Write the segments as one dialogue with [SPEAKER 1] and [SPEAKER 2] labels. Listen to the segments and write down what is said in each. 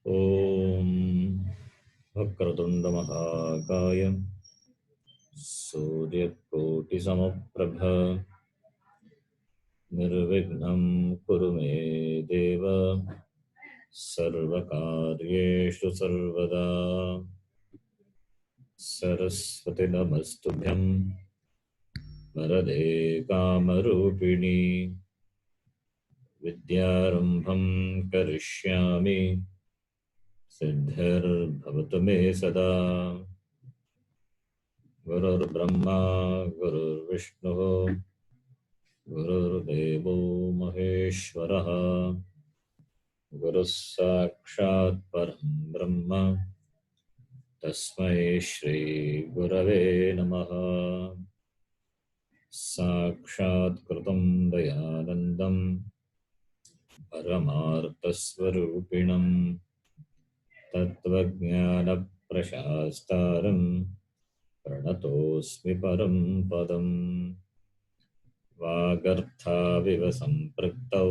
[SPEAKER 1] ओम वक्रतुंड महाकाय सूर्यकोटिसमप्रभ निर्विघ्नं कुरु मे देव सर्वकार्येषु सर्वदा। सरस्वती नमस्तुभ्यं वरदे कामरूपिणी विद्यारंभं करिष्यामि सिद्धिर्भवतु मे सदा। गुरुर्ब्रह्मा गुरुर्विष्णुः गुरुर्देवो महेश्वरः गुरुः साक्षात् परं ब्रह्म तस्मै श्री गुरवे नमः। साक्षात् कृतं दयानन्दं परमार्थस्वरूपिणं तत्त्वज्ञानप्रशास्तारं प्रणतोऽस्मि परं पदम्। वागर्थाविव सम्पृक्तौ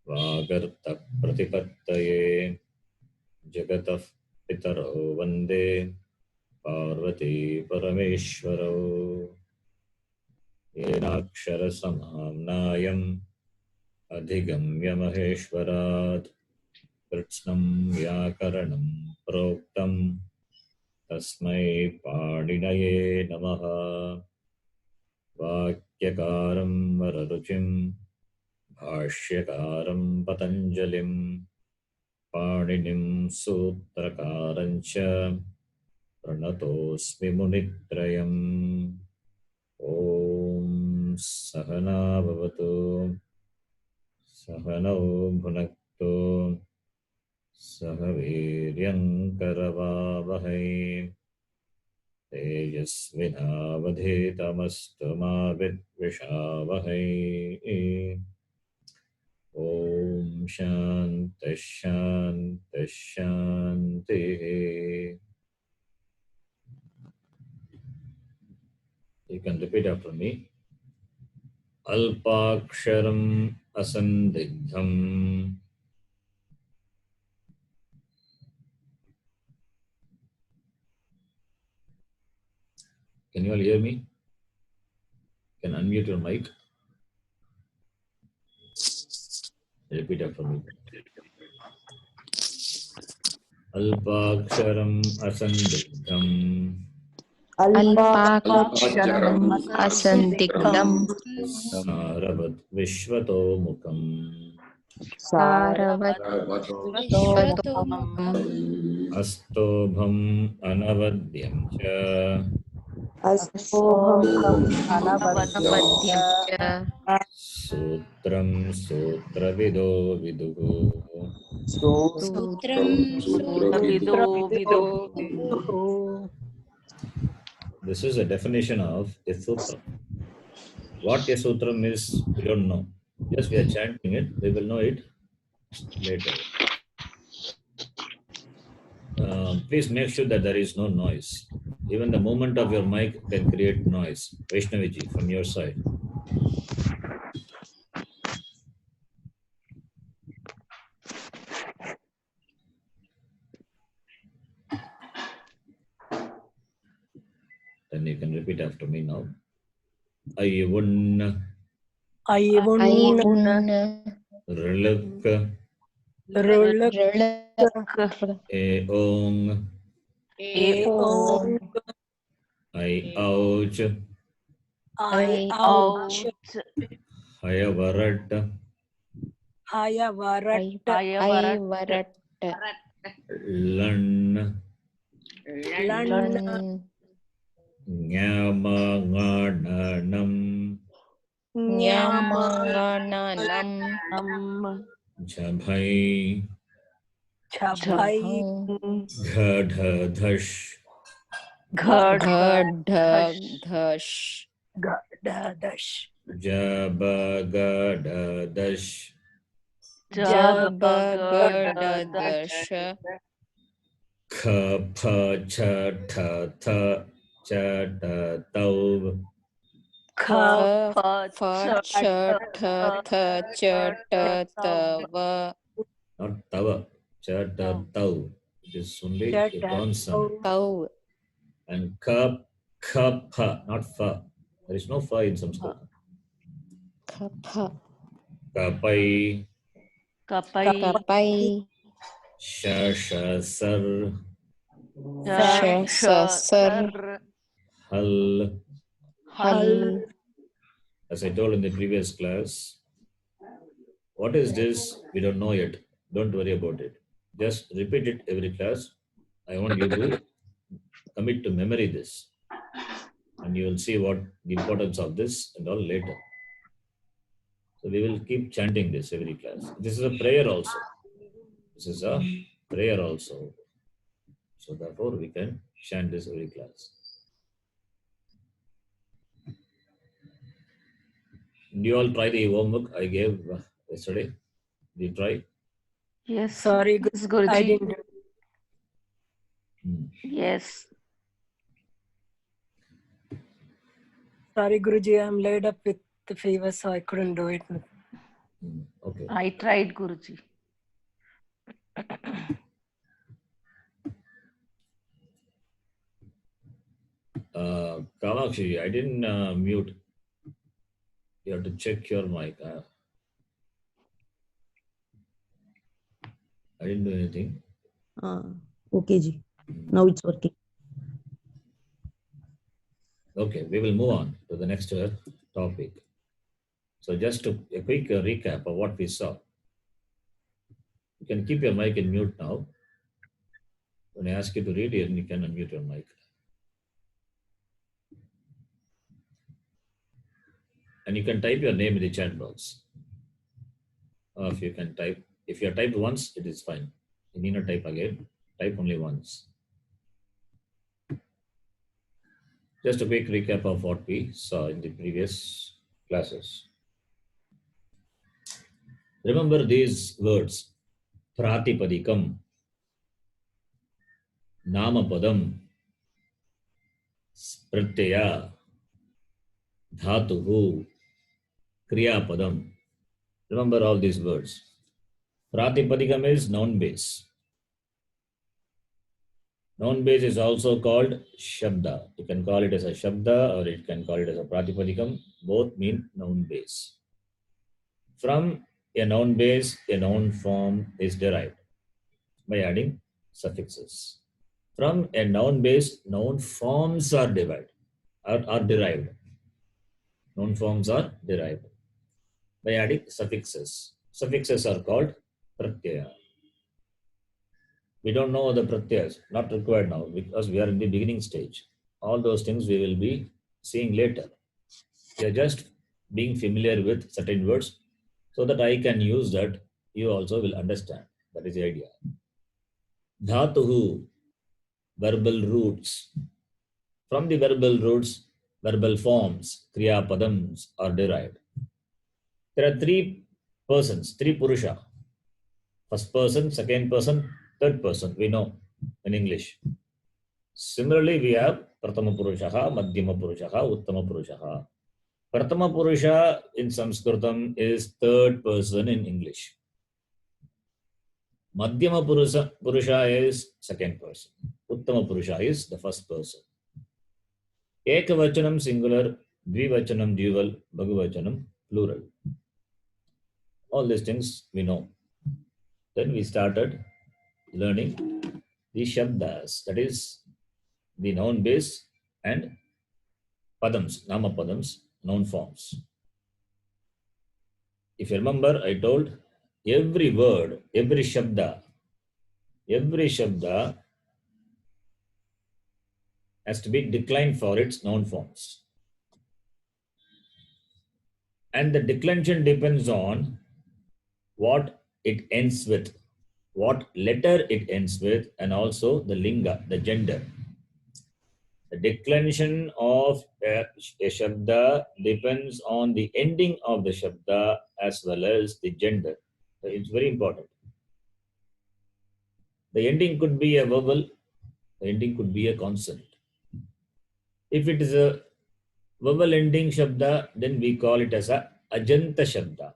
[SPEAKER 1] वागर्थप्रतिपत्तये जगतः पितरौ वन्दे पार्वती परमेश्वरौ। येनाक्षरसमाम्नायम् अधिगम्य महेश्वरात् कृत्स्नं व्याकरणं प्रोक्तं तस्मै पाणिनये नमः। वाक्यकारं वररुचिं भाष्यकारं पतञ्जलिं पाणिनिं सूत्रकारं च प्रणतोऽस्मि मुनित्रयम्। ॐ सहना भवतु सहनौ भुनक्तु सह वीर्यङ्करवावहै तेजस्विनावधीतमस्तु मा विद्विषावहै। ॐ शान्तिः शान्तिः शान्तिः। You can repeat after me. Alpaksharam asandigdham Can you all hear me? Can unmute your mic. Repeat after me. Alpaksharam asandigdham
[SPEAKER 2] अल्पाक्षरम् असन्दिग्धम्
[SPEAKER 1] सारवत् विश्वतो मुखम्
[SPEAKER 2] सारवत्
[SPEAKER 1] अस्तोभम् अनवद्यं च सूत्रं सूत्रविदो विदुः। This is a definition of a sutram. What a sutram is, we don't know. Just we are chanting it, we will know it later. Please make sure that there is no noise. Even the movement of your mic can create noise. Vaishnaviji, from your side. Then you can repeat after me now. Ayvun Riluk Eong Ayouch Hayavarat Lan Nyamangananam Jabhai Ghadhadash Jabagadash Khapachathatha Chatatau not tava. cha, ta, tau. It is only a consonant.
[SPEAKER 2] Tau.
[SPEAKER 1] And ka, ka, pa, not fa. There is no fa in Sanskrit.
[SPEAKER 2] Kapha.
[SPEAKER 1] Kapai,
[SPEAKER 3] Kapai.
[SPEAKER 2] Kapai.
[SPEAKER 1] sha, sha, sar,
[SPEAKER 2] Sha. Sa. Sar.
[SPEAKER 1] hal.
[SPEAKER 2] Hal.
[SPEAKER 1] As I told in the previous class, what is this? We don't know yet. Don't worry about it. Just repeat it every class. I want you to commit to memory this. And you will see what the importance of this and all later. So we will keep chanting this every class. This is a prayer also. This is a prayer also. So therefore we can chant this every class. Do you all try the homework I gave yesterday? Did you try?
[SPEAKER 3] Yes.
[SPEAKER 4] Sorry,
[SPEAKER 3] Yes, Guruji.
[SPEAKER 4] I didn't.
[SPEAKER 3] Yes.
[SPEAKER 4] Sorry, Guruji, I'm laid up with the fever, so I couldn't do it.
[SPEAKER 1] Okay.
[SPEAKER 3] I tried, Guruji.
[SPEAKER 1] Kamakshi, I didn't mute. You have to check your mic. I didn't do anything.
[SPEAKER 5] Okay, Ji. Now it's working.
[SPEAKER 1] Okay, we will move on to the next topic. So just a quick recap of what we saw. You can keep your mic in mute now. When I ask you to read it, you can unmute your mic. And you can type your name in the chat box. Or if you can type, if you have typed once, it is fine. You need not type again. Type only once. Just a quick recap of what we saw in the previous classes. Remember these words. Pratipadikam, Namapadam, Pratyaya, Dhatuhu, Kriyapadam. Remember all these words. Pratipadikam is noun base. Noun base is also called Shabda. You can call it as a Shabda or you can call it as a Pratipadikam. Both mean noun base. From a noun base, a noun form is derived by adding suffixes. From a noun base, noun forms are derived. Noun forms are derived by adding suffixes. Suffixes are called pratyaya. We don't know the pratyayas, not required now because we are in the beginning stage. All those things we will be seeing later. We are just being familiar with certain words so that I can use that, you also will understand. That is the idea. Dhatuhu, verbal roots. From the verbal roots, verbal forms, kriya padams are derived. There are three persons, three purusha. First person, second person, third person, we know in English. Similarly, we have Prathama Purushaha, Madhyama Purushaha, Uttama Purushaha. Prathama Purusha in Sanskritam is third person in English. Madhyama Purusha is second person. Uttama Purusha is the first person. Ekavachanam singular, Dvivachanam dual, Bhagavachanam plural. All these things we know. Then we started learning the Shabdas, that is the noun base and Padams, Nama Padams, noun forms. If you remember, I told every word, every Shabda has to be declined for its noun forms. And the declension depends on what it ends with, what letter it ends with, and also the linga, the gender. The declension of a Shabda depends on the ending of the Shabda as well as the gender. It's very important. The ending could be a vowel, the ending could be a consonant. If it is a vowel ending Shabda, then we call it as a Ajanta Shabda.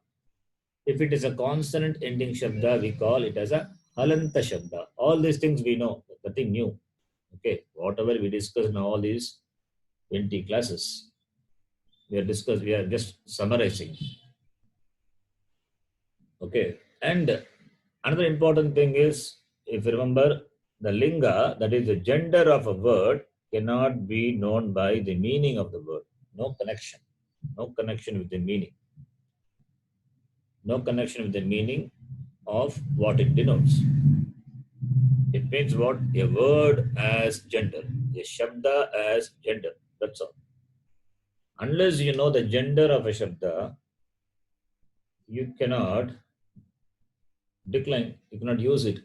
[SPEAKER 1] If it is a consonant ending Shabda, we call it as a Halanta Shabda. All these things we know, nothing new. Okay, whatever we discussed in all these 20 classes, we are just summarizing. Okay, and another important thing is, if you remember, the linga, that is the gender of a word, cannot be known by the meaning of the word. No connection. No connection with the meaning. No connection with the meaning of what it denotes. It means what? A word as gender. A shabda as gender. That's all. Unless you know the gender of a shabda, you cannot decline, you cannot use it.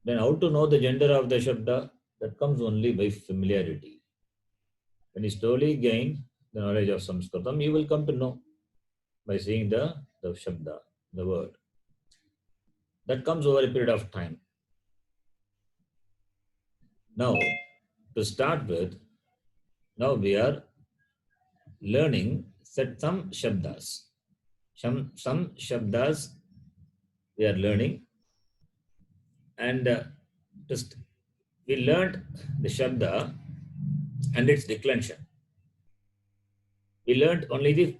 [SPEAKER 1] Then how to know the gender of the shabda? That comes only by familiarity. When you slowly gain the knowledge of Sanskritam, you will come to know by seeing the shabda, the word. That comes over a period of time. Now, to start with, now we are learning some shabdas. Some shabdas we are learning, and just we learned the shabda and its declension. We learned only the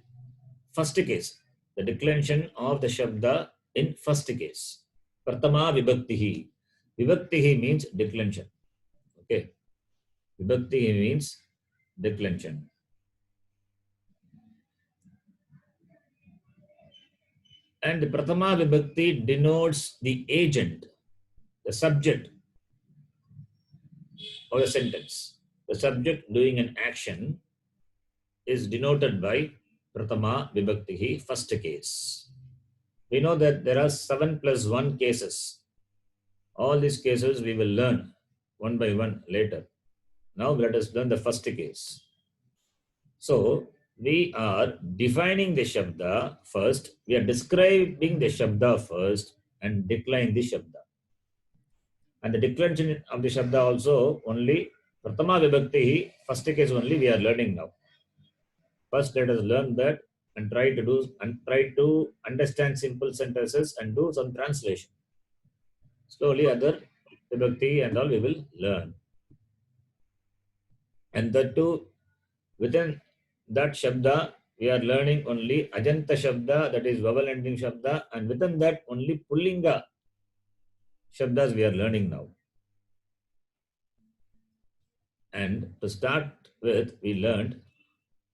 [SPEAKER 1] first case, the declension of the shabda in first case. Pratama vibhaktihi. Vibhaktihi means declension. Okay. Vibhaktihi means declension. And the Pratama vibhakti denotes the agent, the subject of the sentence. The subject doing an action is denoted by Pratama vibhaktihi, first case. We know that there are 7+1 cases. All these cases we will learn one by one later. Now let us learn the first case. So we are defining the shabda first. We are describing the shabda first and decline the shabda. And the declension of the shabda also only Pratama vibhakti, first case only we are learning now. First let us learn that and try to understand simple sentences and do some translation. Slowly other vibhakti and all we will learn. And that too, within that shabda, we are learning only Ajanta shabda, that is vowel ending shabda, and within that only Pullinga shabdas we are learning now. And to start with, we learned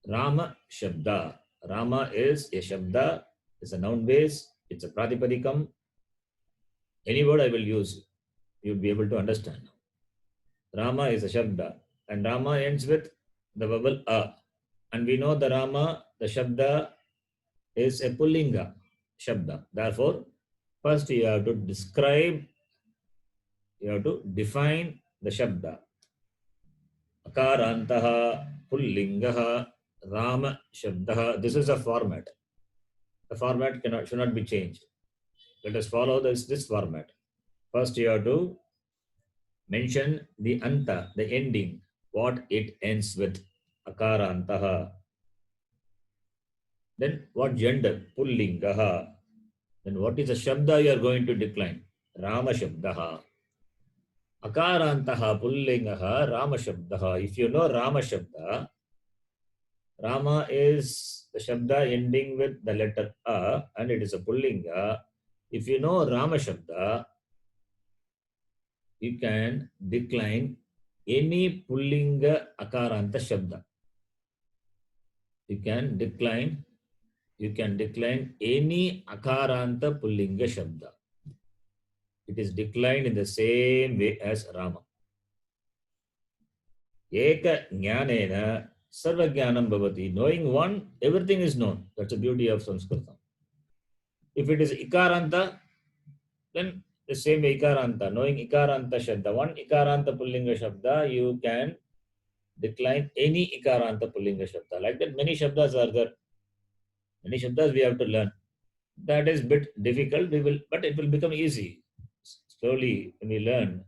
[SPEAKER 1] Rama shabda. Rama is a shabda, it's a noun base, it's a pratipadikam. Any word I will use, you'll be able to understand. Rama is a shabda, and Rama ends with the vowel a. And we know the Rama, the shabda is a Pullinga shabda. Therefore, first you have to describe, you have to define the shabda. Akarantaha, Pullingaha, Rama shabdaha. This is a format. The format should not be changed. Let us follow this format. First you have to mention the anta, the ending, what it ends with. Akarantaha. Then what gender? Pullingaha. Then what is the shabda you are going to decline? Rama shabdaha. Akarantaha pullingaha Rama shabdaha. If you know Rama shabda, Rama is the shabda ending with the letter A and it is a pullinga. If you know Rama shabda, you can decline any pullinga akaranta shabda. You can decline any akaranta pullinga shabda. It is declined in the same way as Rama. Eka jnanena sarva jnanam bhavati. Knowing one, everything is known. That's the beauty of Sanskritam. If it is ikaranta, then the same way ikaranta. Knowing ikaranta shabda, one ikaranta pullinga shabda, you can decline any ikaranta pullinga shabda. Like that, many shabdas are there. Many shabdas we have to learn. That is a bit difficult, but it will become easy. Slowly, when we learn,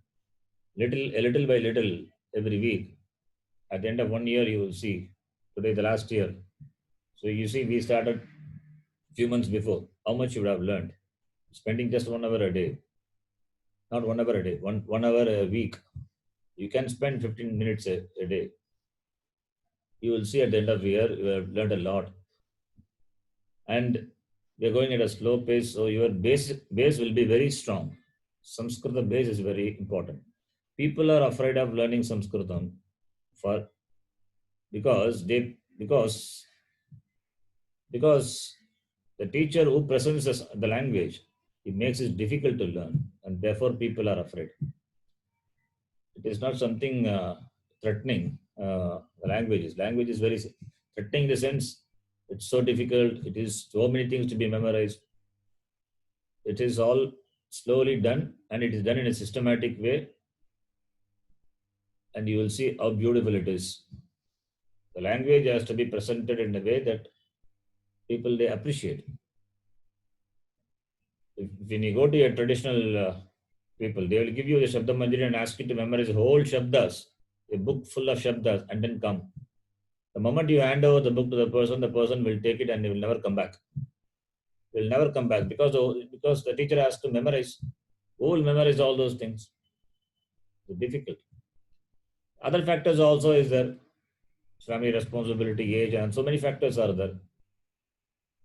[SPEAKER 1] little by little, every week. At the end of 1 year, you will see. Today, the last year. So you see, we started a few months before. How much you would have learned? Spending just 1 hour a day. Not 1 hour a day, 1 hour a week. You can spend 15 minutes a day. You will see at the end of the year, you have learned a lot. And we are going at a slow pace, so your base will be very strong. Samskrita base is very important. People are afraid of learning Sanskritam because the teacher who presents the language, he makes it difficult to learn, and therefore people are afraid. It is not something threatening. The language is very threatening in the sense it's so difficult. It is so many things to be memorized. It is all slowly done, and it is done in a systematic way. And you will see how beautiful it is. The language has to be presented in a way that people they appreciate. When you go to a traditional people, they will give you the Shabda Manjari and ask you to memorize whole Shabdas, a book full of Shabdas, and then come. The moment you hand over the book to the person will take it and he will never come back. He will never come back because the teacher has to memorize. Who will memorize all those things? It's difficult. Other factors also is there. Family responsibility, age, and so many factors are there.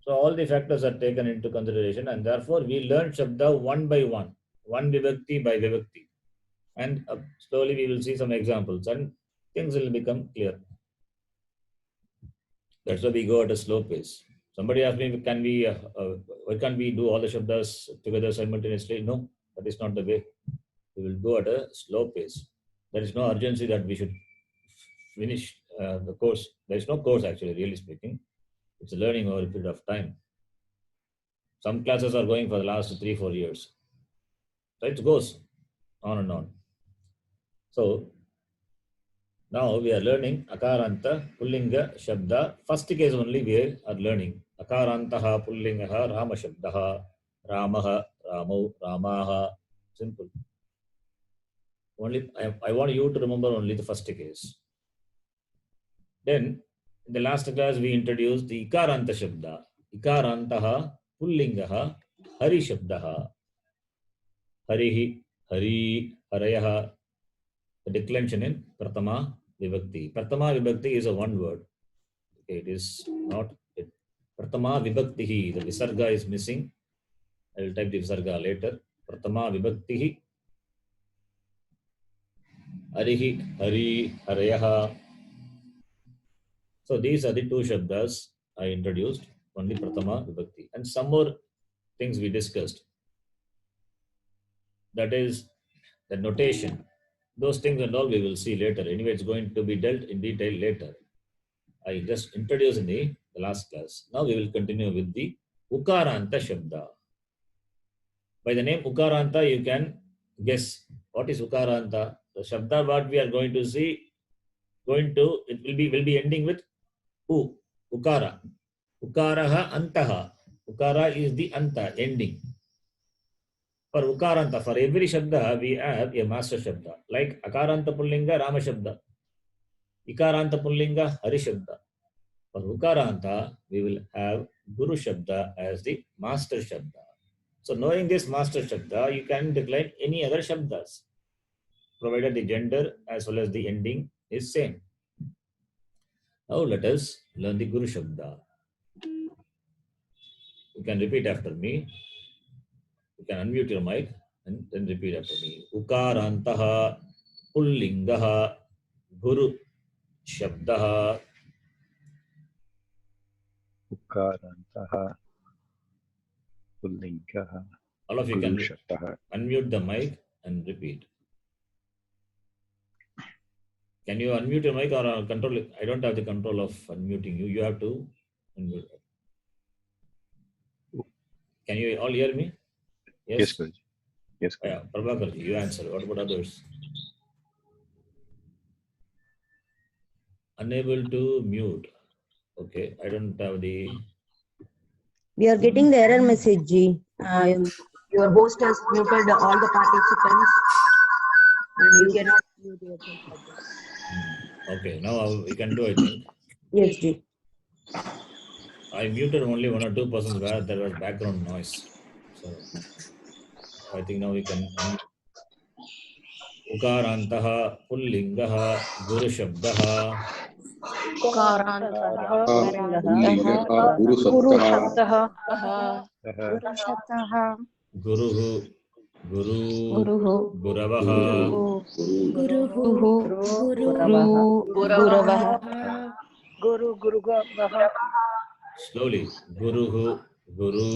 [SPEAKER 1] So all the factors are taken into consideration, and therefore we learn Shabda one by one Vibhakti by Vibhakti. And slowly we will see some examples and things will become clear. That's why we go at a slow pace. Somebody asked me, why can't we do all the Shabdas together simultaneously? No, that is not the way. We will go at a slow pace. There is no urgency that we should finish the course. There is no course actually, really speaking. It's a learning over a period of time. Some classes are going for the last 3-4 years. So it goes on and on. So now we are learning Akaranta Pullinga Shabda. First case only we are learning. Akarantaha Pullingaha Rama Shabdaha Ramaha Ramo Ramaha. Simple. Only I want you to remember only the first case. Then in the last class we introduced the Ikaranta Shabda. Ikarantaha Pullingaha Hari Shabdaha. Harihi, Hari, Harayaha. The declension in Pratama Vibhakti. Pratama Vibhakti is a one word. Okay, it is not. Pratama Vibhakti. The Visarga is missing. I will type the Visarga later. Pratama Vibhakti. Harihi, Hari, Harayaha. So these are the two Shabdas I introduced. Only Pratama Vibhakti. And some more things we discussed. That is the notation. Those things and all we will see later. Anyway, it's going to be dealt in detail later. I just introduced in the last class. Now we will continue with the Ukaranta Shabda. By the name Ukaranta, you can guess what is Ukaranta. The Shabda what we are going to see, it will be ending with U, Ukara. Ukaraha Antaha. Ukara is the Anta, ending. For Ukaranta, for every Shabda, we have a master Shabda. Like Akaranta Pullinga, Rama Shabda. Ikaranta Pullinga, Hari Shabda. For Ukaranta, we will have Guru Shabda as the master Shabda. So knowing this master Shabda, you can decline any other Shabdas, provided the gender as well as the ending is same. Now let us learn the Guru Shabda. You can repeat after me. You can unmute your mic and then repeat after me. Ukarantaha Pullingaha Guru Shabdaha.
[SPEAKER 6] Ukarantaha Pullingaha
[SPEAKER 1] All of you can
[SPEAKER 6] Guru Shabdaha.
[SPEAKER 1] unmute the mic and repeat. Can you unmute your mic or control it? I don't have the control of unmuting you. You have to unmute. Can you all hear me?
[SPEAKER 6] Yes, Guruji. Yes, Guruji.
[SPEAKER 1] Yeah, Prabhakar, you answer. What about others? Unable to mute. Okay, I don't have the.
[SPEAKER 5] We are getting the error message, G. Your host has muted all the participants and you cannot mute yourself.
[SPEAKER 1] Okay, now we can do, I think.
[SPEAKER 5] Yes, G.
[SPEAKER 1] I muted only 1 or 2 persons where there was background noise. So I think now we can. उकारन्तः पुल्लिङ्गः गुरुशब्दः
[SPEAKER 4] गुरुशब्दः
[SPEAKER 1] गुरुः गुरु गुरवः
[SPEAKER 4] गुरुगवः
[SPEAKER 1] slowly गुरुः गुरु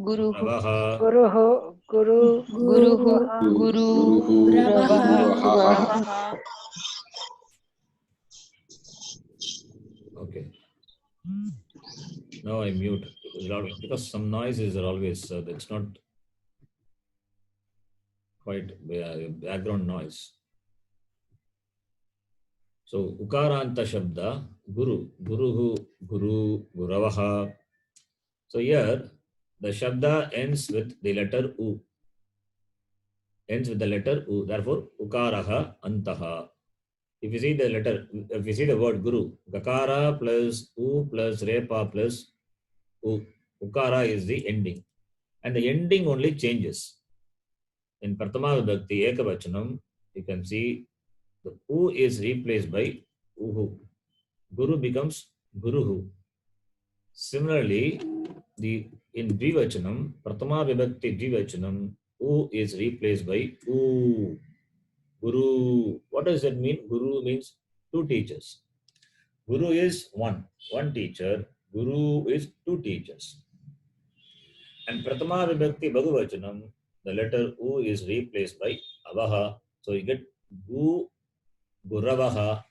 [SPEAKER 1] गुरवः okay. Now I mute because some noises are always that's not quite background noise. So ukaranta shabda guru guruhu guru guravaha. So here the shabda ends with the letter u. Ends with the letter u. Therefore ukaraha antaha. If you see the letter, if you see the word guru, gakara plus u plus repa plus u. Ukara is the ending. And the ending only changes. In Prathama Vibhakti Ekavachanam, you can see the u is replaced by uhu. Guru becomes guruhu. Similarly, in Dvivachanam, Prathama Vibhakti Dvivachanam, u is replaced by u. Guru. What does that mean? Guru means two teachers. Guru is one teacher. Guru is two teachers. And Prathama Vibhakti Bhagavachanam, the letter u is replaced by avaha. So you get gu, guravaha.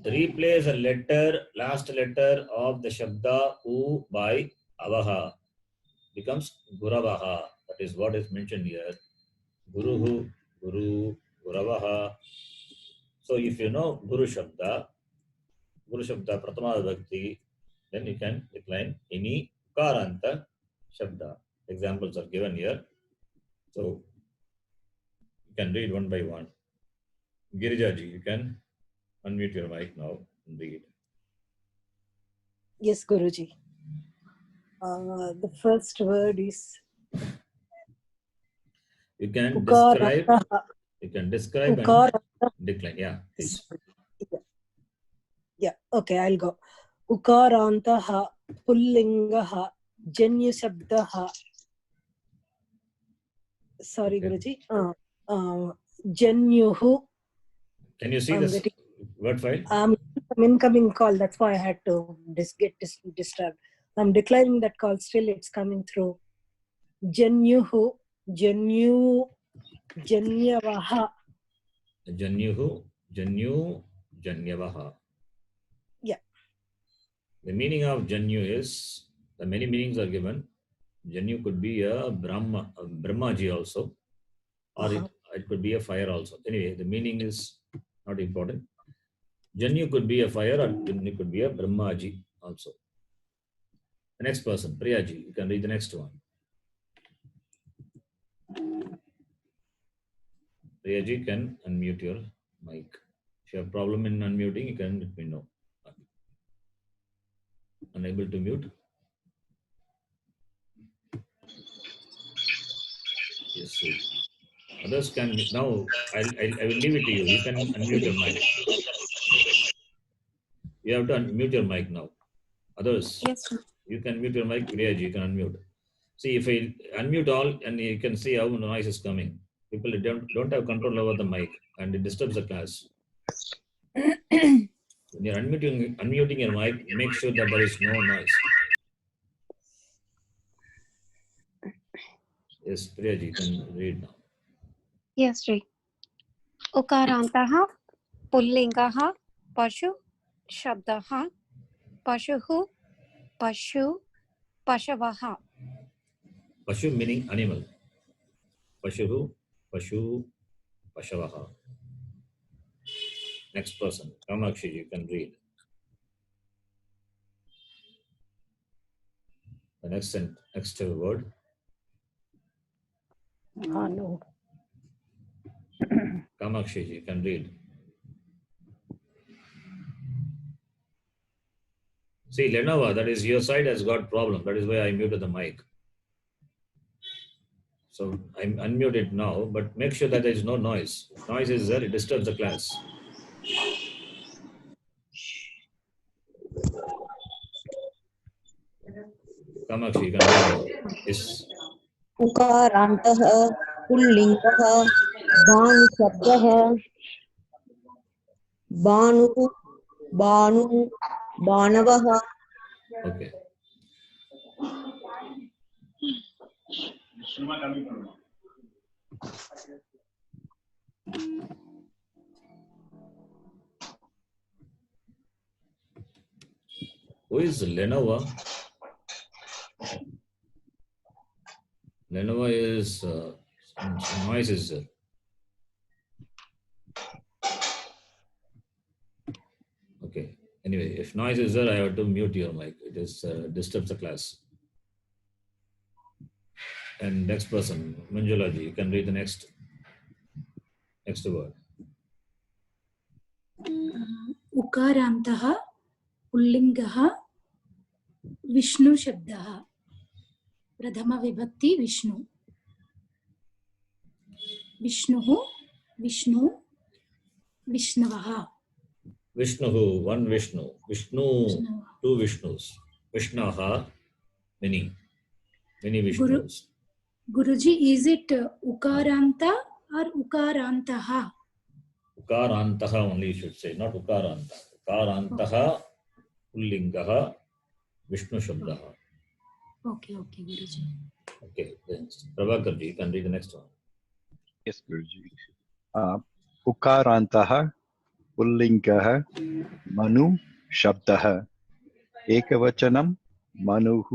[SPEAKER 1] Replace a letter, last letter of the shabda u by avaha. Becomes guravaha. That is what is mentioned here. Guruhu, guru, guravaha. So if you know Guru Shabda, Prathama Vibhakti, then you can decline any Ukaranta Shabda. Examples are given here. So you can read one by one. Girijaji, you can unmute your mic now and read.
[SPEAKER 4] Yes, Guruji. The first word is
[SPEAKER 1] You can describe and decline. Yeah, please.
[SPEAKER 4] Yeah, okay, I'll go. Ukarantaha, pullingaha, janya shabdaha. Sorry,
[SPEAKER 1] Okay.
[SPEAKER 4] Guruji. Janyuhu.
[SPEAKER 1] Can you see this word file?
[SPEAKER 4] An incoming call, that's why I had to get disturbed. I'm declining that call, still it's coming through. Janyuhu, Janyavaha.
[SPEAKER 1] Janyuhu, Janyavaha.
[SPEAKER 4] Yeah.
[SPEAKER 1] The meaning of Janyu is, the many meanings are given. Janyu could be a Brahmaji also, or it could be a fire also. Anyway, the meaning is not important. Janyu could be a fire, or it could be a Brahmaji also. The next person, Priyaji, you can read the next one. Priyaji can unmute your mic. If you have problem in unmuting, you can let me know. Unable to mute? Yes, sir. Others can, now I will leave it to you. You can unmute your mic. You have to unmute your mic now. Others,
[SPEAKER 2] Yes, sir.
[SPEAKER 1] you can mute your mic. Priyaji, you can unmute. See, if I unmute all and you can see how noise is coming. People don't have control over the mic and it disturbs the class. When you're unmuting your mic, make sure that there is no noise. Yes, Priyaji, you can read now.
[SPEAKER 2] Yes, Sri. Ukarantaha, pullingaha, pashu, shabdaha, pashuhu, pashu, pashavaha.
[SPEAKER 1] Pashu meaning animal. Pashuhu, Pashu, Pashavaha. Next person, Kamakshi, you can read. The next word.
[SPEAKER 4] No.
[SPEAKER 1] Kamakshi, you can read. See, Lenovo, that is your side has got problem. That is why I muted the mic. So I'm unmuted now, but make sure that there is no noise. If noise is there, it disturbs the class. Kamakshi, you can read now. Yes.
[SPEAKER 5] उकारन्तः पुल्लिङ्गः भानुशब्दः भानुः Bhanu भानवः
[SPEAKER 1] Okay. Who is Lenovo? Lenovo is some noise is there. Okay. Anyway, if noise is there, I have to mute your mic. It is disturbs the class. And next person, Manjula ji, you can read the next word.
[SPEAKER 7] उकारान्तः पुल्लिङ्गः विष्णुशब्दः प्रथमविभक्ति Vishnu विष्णुः Vishnu विष्णवः
[SPEAKER 1] Vishnu, one Vishnu. Vishnu, two Vishnus. Vishnaha, many Vishnus.
[SPEAKER 7] Guruji, is it ukaranta or ukarantaha?
[SPEAKER 1] Ukarantaha only you should say, not Ukaranta. Ukarantaha, Pullingaha, Vishnu Shabdaha.
[SPEAKER 7] Okay, Guruji.
[SPEAKER 1] Okay, then Prabhakar ji, you can read the next one.
[SPEAKER 6] Yes, Guruji. Ukarantah पुल्लिङ्गः Manu शब्दः एकवचनं मनुः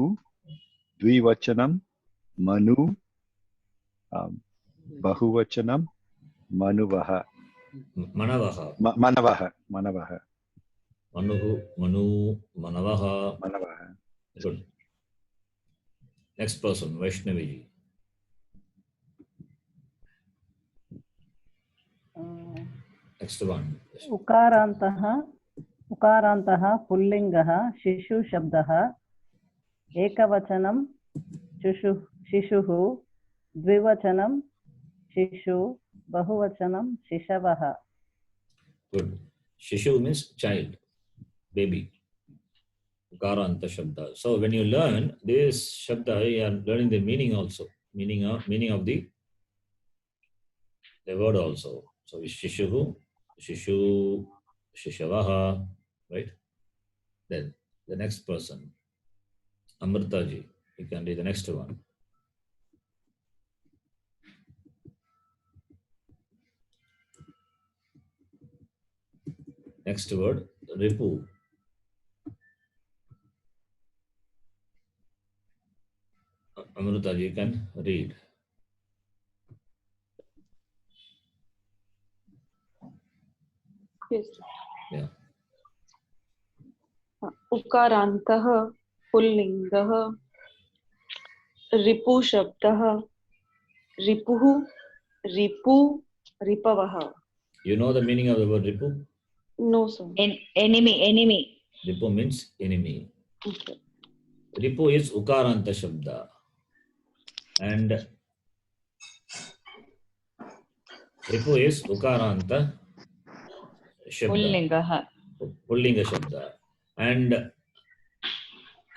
[SPEAKER 6] द्विवचनं मनु बहुवचनं मनुवः
[SPEAKER 1] Manavaha.
[SPEAKER 6] मनवः
[SPEAKER 1] Manuhu, Manu, Manavaha.
[SPEAKER 6] मनवः.
[SPEAKER 1] Good. Next person, Vaishnavi ji. Next one.
[SPEAKER 8] उकारान्तः पुल्लिङ्गः शिशुशब्दः एकवचनं शिशुः द्विवचनं शिशु बहुवचनं शिशवः.
[SPEAKER 1] Good. Shishu means child, baby. Ukaranta Shabda. So when you learn this Shabda, you are learning the meaning also. Meaning of the word also. So Shishu, Shishu, Shishavaha, right? Then the next person, Amrita ji, you can read the next one. Next word, Ripu. Amrita ji, you can read.
[SPEAKER 9] Yes.
[SPEAKER 1] Yeah.
[SPEAKER 9] उकारान्तः पुल्लिङ्गः रिपुशब्दः रिपुः Ripu रिपवः.
[SPEAKER 1] You know the meaning of the word Ripu?
[SPEAKER 9] No, sir.
[SPEAKER 5] enemy.
[SPEAKER 1] Ripu means enemy.
[SPEAKER 9] Okay.
[SPEAKER 1] Ripu is Ukaranta Shabda. And Ripu is Ukaranta Shabda. Pullinga Shabda. And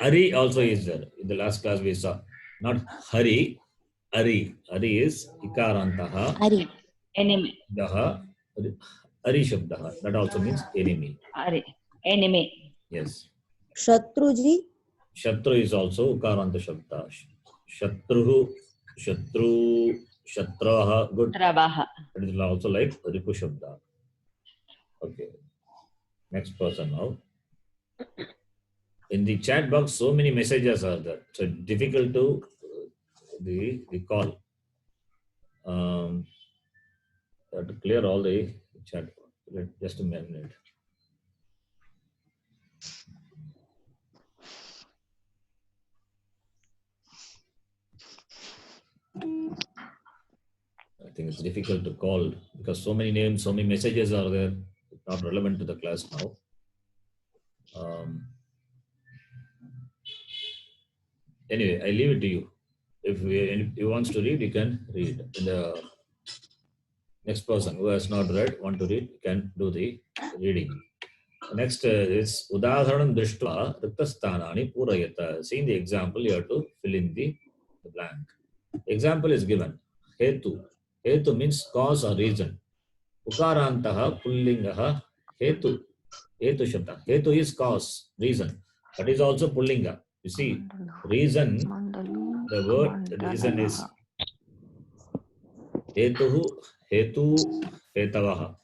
[SPEAKER 1] Ari also is there. In the last class we saw. Not Hari, Ari. Ari is Ikarantaha.
[SPEAKER 5] Ari, enemy.
[SPEAKER 1] Daha. Ari Shabdaha. That also means enemy.
[SPEAKER 5] Ari, enemy.
[SPEAKER 1] Yes.
[SPEAKER 5] Shatruji.
[SPEAKER 1] Shatru is also Ukaranta Shabda. Shatruhu, Shatru, Shatraha. Good.
[SPEAKER 5] Ravaha.
[SPEAKER 1] It is also like Ripu Shabda. Okay. Next person now. In the chat box, so many messages are there. So difficult to recall. Have to clear all the chat box. Just a minute. I think it's difficult to call because so many names, so many messages are there. It's not relevant to the class now. Anyway, I leave it to you. if you wants to read, you can read. And the next person who has not read, want to read, can do the reading. Next is Udaharanam Drishtva Riktasthanani Purayata. Seeing the example, you have to fill in the blank. Example is given. Hetu. Hetu means cause or reason. Ukarantaha Pullingaha Hetu. Hetu Shabda. Hetu is cause, reason. That is also Pullinga. You see, reason, the word reason is Hetuhu, Hetu, Hetavaha.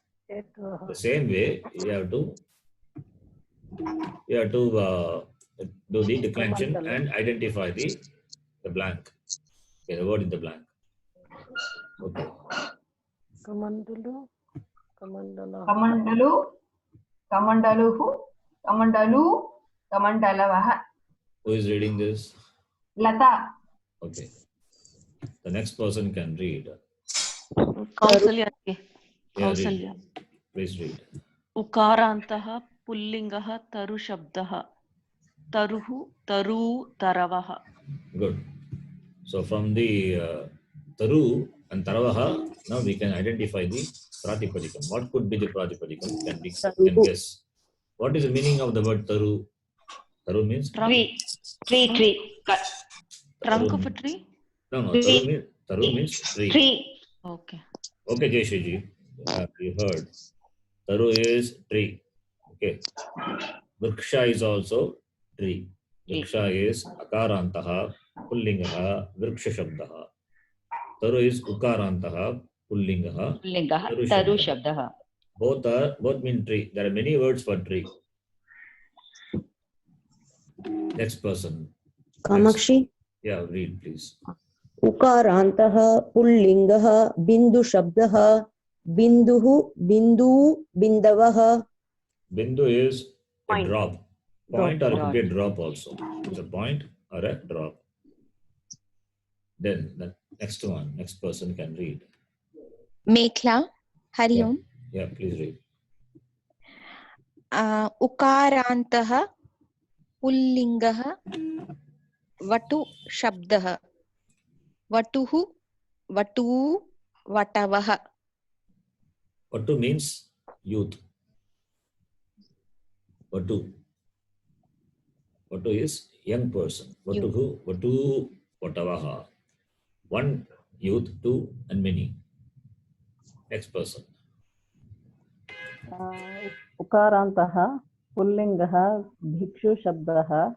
[SPEAKER 1] The same way, you have to do the declension and identify the blank. Okay, the word in the blank. Okay.
[SPEAKER 8] Kamandalu, Kamandala.
[SPEAKER 10] Kamandalu, Kamandaluhu, Kamandalu, Kamandalavaha.
[SPEAKER 1] Who is reading this?
[SPEAKER 10] Lata.
[SPEAKER 1] Okay. The next person can read.
[SPEAKER 3] Kausalya.
[SPEAKER 1] Yeah,
[SPEAKER 3] Kausalya.
[SPEAKER 1] read. Please read.
[SPEAKER 3] Ukarantah pullingah taru shabdah. Taruhu taru taravaha.
[SPEAKER 1] Good. So from the taru and taravaha, now we can identify the pratipadikam. What could be the pratipadikam? Can guess. What is the meaning of the word taru? Taru means
[SPEAKER 9] Tree. Tree.
[SPEAKER 3] Trunk of a tree?
[SPEAKER 1] No.
[SPEAKER 9] Tree.
[SPEAKER 1] Taru means tree.
[SPEAKER 9] Tree.
[SPEAKER 3] Okay.
[SPEAKER 1] Okay, Jayshriji. You heard. Taru is tree. Okay. Vriksha is also tree. Vriksha is akarantaha, pullingaha, vriksha shabdaha. Taru is ukarantaha, pullingaha,
[SPEAKER 11] taru shabdaha.
[SPEAKER 1] Both mean tree. There are many words for tree. Next person.
[SPEAKER 5] Kamakshi.
[SPEAKER 1] Yeah, read please.
[SPEAKER 5] Ukarantah pullingah bindu shabdah binduhu bindu bindavah.
[SPEAKER 1] Bindu is a
[SPEAKER 9] Point.
[SPEAKER 1] drop. Point or it could be a drop also. It's a point or a drop. Then the next one, next person can read.
[SPEAKER 12] Mekhla, Hari Om.
[SPEAKER 1] Yeah, please read.
[SPEAKER 12] Ukarantah pullingah vatu shabdah. Vatuhu, vatu, vatavah.
[SPEAKER 1] Vatu means youth. Vatu. Vatu is young person. Vatuhu, vatu, vatavaha. One youth, two, and many. Next person.
[SPEAKER 8] Ukarantah pullingah bhikshu shabdah.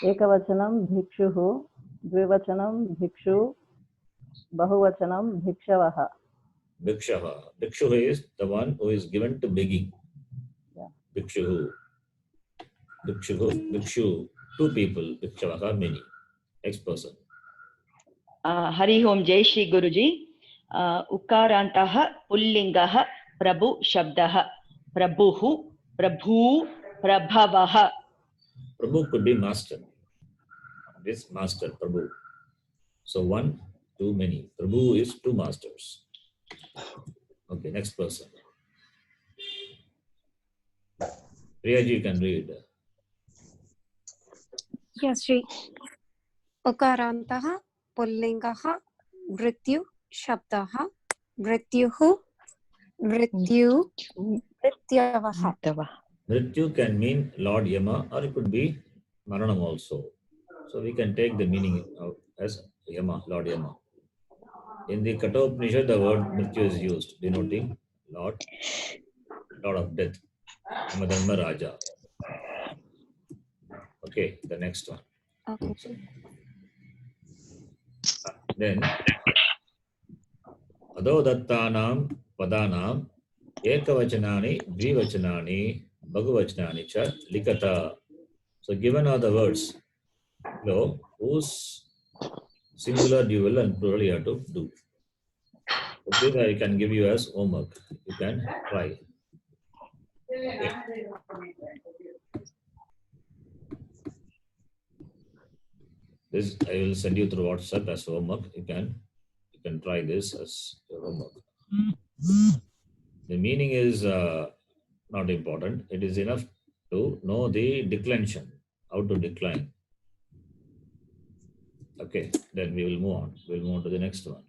[SPEAKER 8] Ekavachanam bhikshuhu. Dvivachanam bhikshu. Bahuvachanam bhikshavaha.
[SPEAKER 1] Bhikshaha. Bhikshu is the one who is given to begging.
[SPEAKER 8] Yeah.
[SPEAKER 1] Bhikshu. Bhikshu. Two people. Bhikshavaha, many. Next person.
[SPEAKER 11] Hari Om Jai Shri Guruji. Ukarantah pullingah prabhu shabdah. Prabhuhu, prabhu, prabhavaha.
[SPEAKER 1] Prabhu could be master. This master, Prabhu. So one, too many. Prabhu is two masters. Okay, next person. Priyaji can read.
[SPEAKER 2] Yes, Shri. Ukarantaha pullingaha vrityu shabdaha vrityuhu vrityu vrityavaha.
[SPEAKER 1] Mrityu can mean Lord Yama or it could be Maranam also. So we can take the meaning as Yama, Lord Yama. In the Kathopanishad, the word Mrityu is used, denoting Lord of death, Yamadharma Raja. Okay, the next one.
[SPEAKER 2] Okay.
[SPEAKER 1] Then, Adodattanam Padanam Ekavachanani Dvivachanani Bhagavachanani cha likata. So given are the words. Hello, whose singular, dual, and plural you have to do. Okay, I can give you as homework. You can try. Okay. This I will send you through WhatsApp as homework. You can try this as your homework. The meaning is not important. It is enough to know the declension, how to decline. Okay, then we will move on. We'll move on to the next one.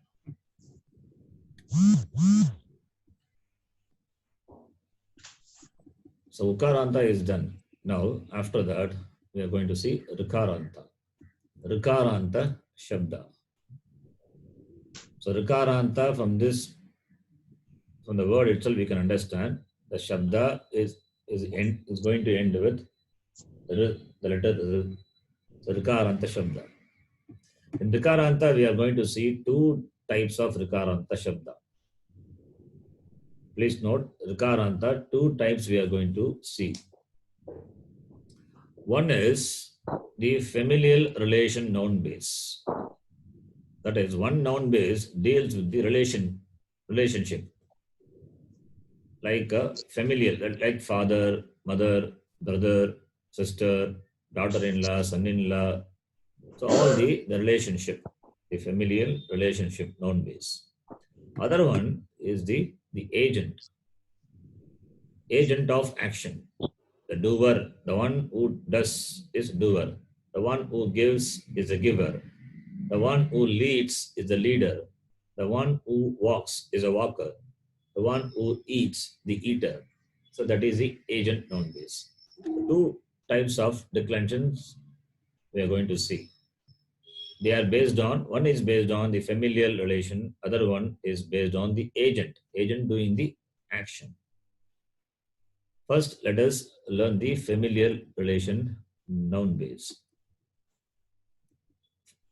[SPEAKER 1] So Ukaranta is done. Now, after that, we are going to see Rikaranta. Rikaranta Shabda. So Rikaranta, from the word itself, we can understand the Shabda is going to end with the letter R. So Rikaranta Shabda. In Rikaranta, we are going to see two types of Rikaranta Shabda. Please note, Rikaranta, two types we are going to see. One is the familial relation noun base. That is, one noun base deals with the relationship. Like familial, like father, mother, brother, sister, daughter-in-law, son-in-law. So all the relationship, the familial relationship noun base. Other one is the agent of action. The doer, the one who does is doer. The one who gives is a giver. The one who leads is the leader. The one who walks is a walker. The one who eats, the eater. So that is the agent noun base. Two types of declensions we are going to see. They are based on, one is based on the familial relation, other one is based on the agent doing the action. First, let us learn the familial relation noun base.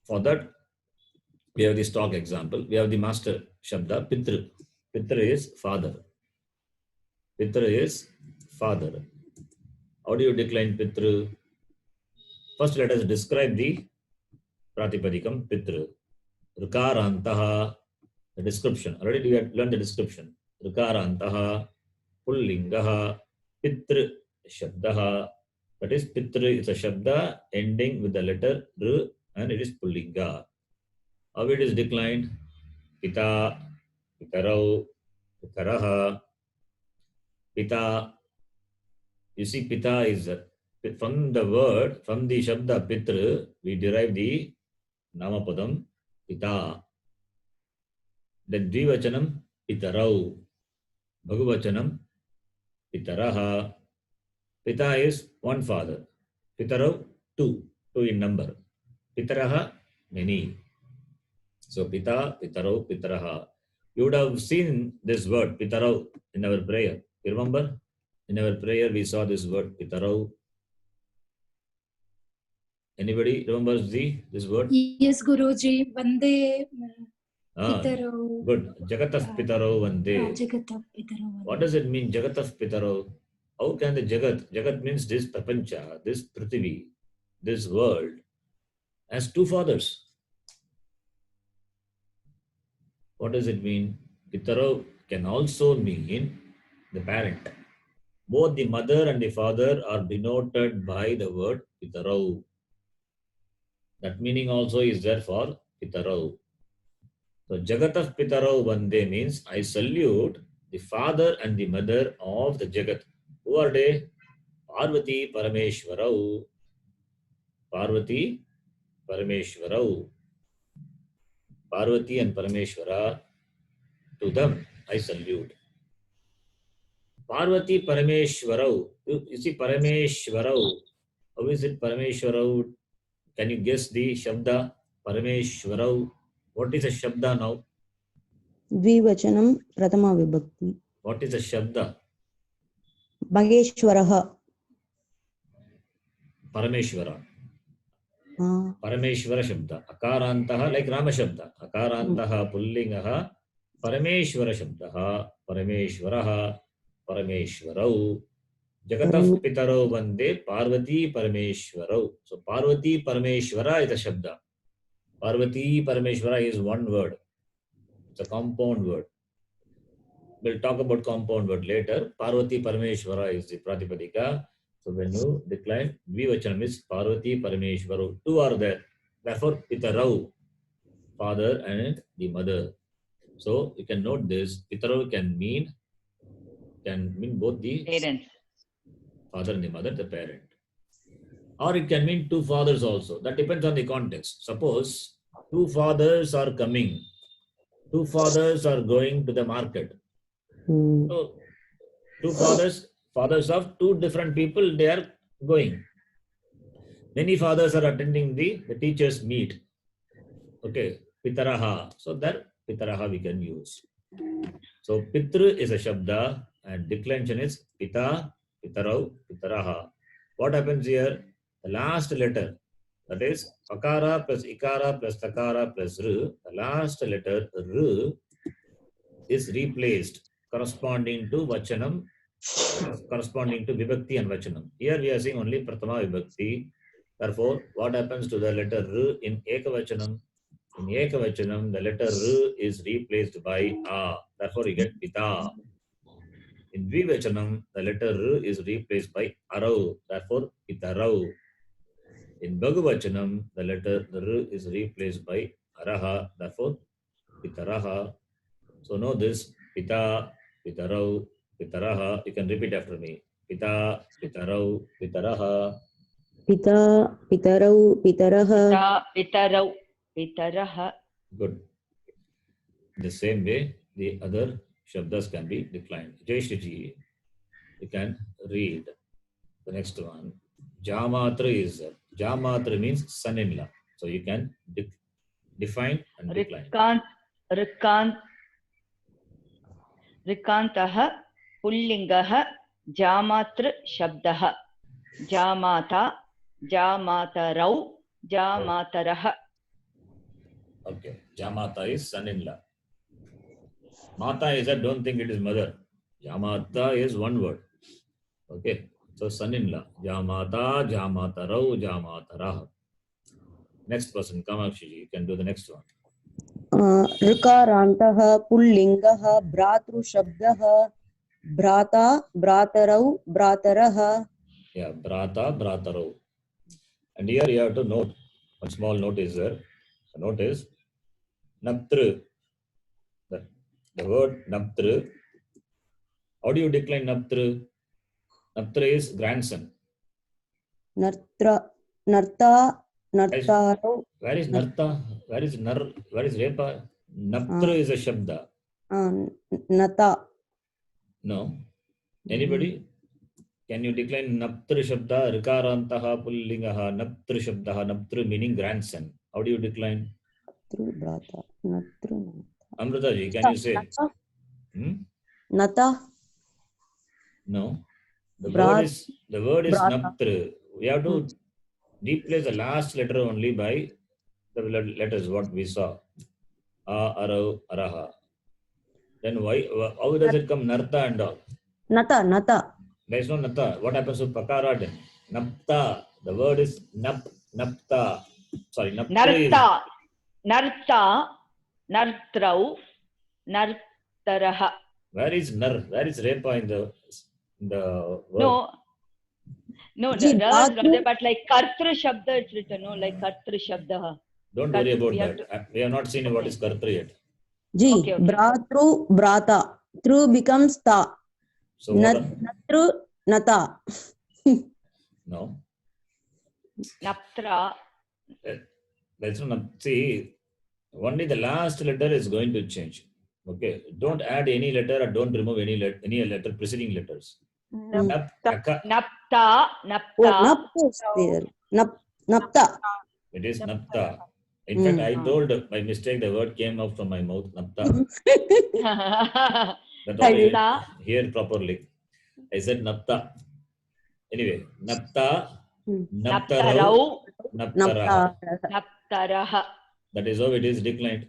[SPEAKER 1] For that, we have the stock example. We have the master Shabda, Pitru. Pitru is father. Pitru is father. How do you decline Pitru? First, let us describe the Pratipadikam Pitru. Rikarantaha, the description. Already we have learned the description. Rikarantaha, Pullingaha, Pitru Shabdaha. That is, Pitru is a Shabda ending with the letter R and it is Pullinga. How it is declined? Pita, Pitarau, Pitaraha, Pita. You see, Pita is from the word, from the Shabda Pitru, we derive the Namapadam Pita. Then Dvivachanam Pitarau, Bhagavachanam Pitaraha. Pita is one father. Pitarau, two in number. Pitaraha, many. So Pita, Pitarau, Pitaraha. You would have seen this word Pitarau in our prayer. You remember? In our prayer, we saw this word Pitarau. Anybody remembers this word?
[SPEAKER 7] Yes, Guruji. Vande Pitarau.
[SPEAKER 1] Good. Jagataf Pitarau Vande.
[SPEAKER 7] Jagataf Pitarau.
[SPEAKER 1] What does it mean, Jagataf Pitarau? How can the Jagat means this Prapancha, this Prithvi, this world, has two fathers. What does it mean? Pitarau can also mean the parent. Both the mother and the father are denoted by the word Pitarau. That meaning also is there for Pitarau. So Jagataf Pitarau Vande means I salute the father and the mother of the Jagat. Who are they? Parvati Parameshwarau. Parvati Parameshwarau. Parvati and Parameshwara, to them I salute. Parvati Parameshwarau. You see Parameshwarau. How is it Parameshwarau? Can you guess the Shabda? Parameshwarau. What is a Shabda now?
[SPEAKER 5] Dvivachanam Prathama Vibhakti.
[SPEAKER 1] What is a Shabda?
[SPEAKER 5] Bhageshwaraha.
[SPEAKER 1] Parameshwara. Parameshwara Shabda. Akarantaha, like Rama Shabda. Akarantaha Pullingaha. Parameshwara Shabdaha. Parameshwaraha. Parameshwarau. Jagataf Pitarau Vande Parvati Parameshwarau. So Parvati Parameshwara is a Shabda. Parvati Parameshwara is one word. It's a compound word. We'll talk about compound word later. Parvati Parameshwara is the Pratipadika. So when you decline, Dvivachanam is Parvati Parameshwaru. Two are there. Therefore, Pitarau, father and the mother. So you can note this. Pitarau can mean both the
[SPEAKER 11] Parents.
[SPEAKER 1] father and the mother, the parent. or it can mean two fathers also. That depends on the context. Suppose two fathers are coming, two fathers are going to the market. So two fathers of two different people, they are going. Many fathers are attending the teachers meet. Okay, pitaraha. So that pitaraha we can use. So pitru is a shabda and declension is pita, pitarau, pitaraha. What happens here? The last letter, that is akara plus ikara plus takara plus ru, the last letter ru is replaced corresponding to vachanam, corresponding to vibhakti and vachanam. Here we are seeing only prathama vibhakti. Therefore, what happens to the letter r in ekavachanam? In ekavachanam, the letter r is replaced by a. Therefore, you get pita. In dvivachanam, the letter r is replaced by arau. Therefore, pitarau. In bhagavachanam, the letter r is replaced by araha. Therefore, pitaraha. So know this: pita, pitarau, pitaraha. You can repeat after me: pita, pitarau, pitaraha.
[SPEAKER 5] Pita, pitarau, pitaraha.
[SPEAKER 11] Pitarau, pitaraha.
[SPEAKER 1] Good. The same way, the other shabdas can be declined. Jaishiji, you can read the next one. Jamatra means son-in-law. So you can define and decline.
[SPEAKER 11] Rikantaha pullingaha jamatra shabdaha. Jamata, jamatarau, jamataraha.
[SPEAKER 1] Okay. Jamata is son-in-law. Mata is I don't think it is mother. Jamata is one word. Okay. So son-in-law. Jamata, jamatarau, jamataraha. Next person, Kamakshi, you can do the next one.
[SPEAKER 5] Rikarantaha pullingaha bratru shabdaha brata, bratarau, brataraha.
[SPEAKER 1] Yeah, brata, bratarau. And here you have to note, one small note is there. The note is naptru. The word naptru. How do you decline naptru? Naptru is grandson.
[SPEAKER 5] Narta, nartarau.
[SPEAKER 1] Where is narta? Where is nar? Where is repa? Naptru is a shabda.
[SPEAKER 5] Nata.
[SPEAKER 1] No. Anybody? Can you decline naptru shabda? Rikarantaha pullingaha naptru shabdaha. Naptru meaning grandson. How do you decline? Amrita ji, can you say?
[SPEAKER 5] Nata.
[SPEAKER 1] No. The word is naptru. We have to replace the last letter only by the letters what we saw. A, arau, araha. Then why? How does it come narta and all?
[SPEAKER 5] Nata.
[SPEAKER 1] There is no nata. What happens to pakara then? Napta. The word is napta. Sorry, napta.
[SPEAKER 11] Narta, nartrau, nartaraha.
[SPEAKER 1] Where is nar? Where is repa in the word?
[SPEAKER 11] No, but like kartra shabda it's written, no, like kartra shabda.
[SPEAKER 1] Don't worry about that. We have not seen what is kartra yet.
[SPEAKER 5] Okay. Bratru, brata. Tru becomes ta.
[SPEAKER 1] So
[SPEAKER 5] natru, nata.
[SPEAKER 1] No.
[SPEAKER 11] Naptra.
[SPEAKER 1] That's not. See, only the last letter is going to change. Okay. Don't add any letter or don't remove any letter preceding letters.
[SPEAKER 11] Napta.
[SPEAKER 5] Napta is there. Napta.
[SPEAKER 1] It is napta. In fact, I told by mistake the word came out from my mouth. Napta. That I hear properly. I said napta. Anyway, napta, naptarau, naptaraha. That is how it is declined.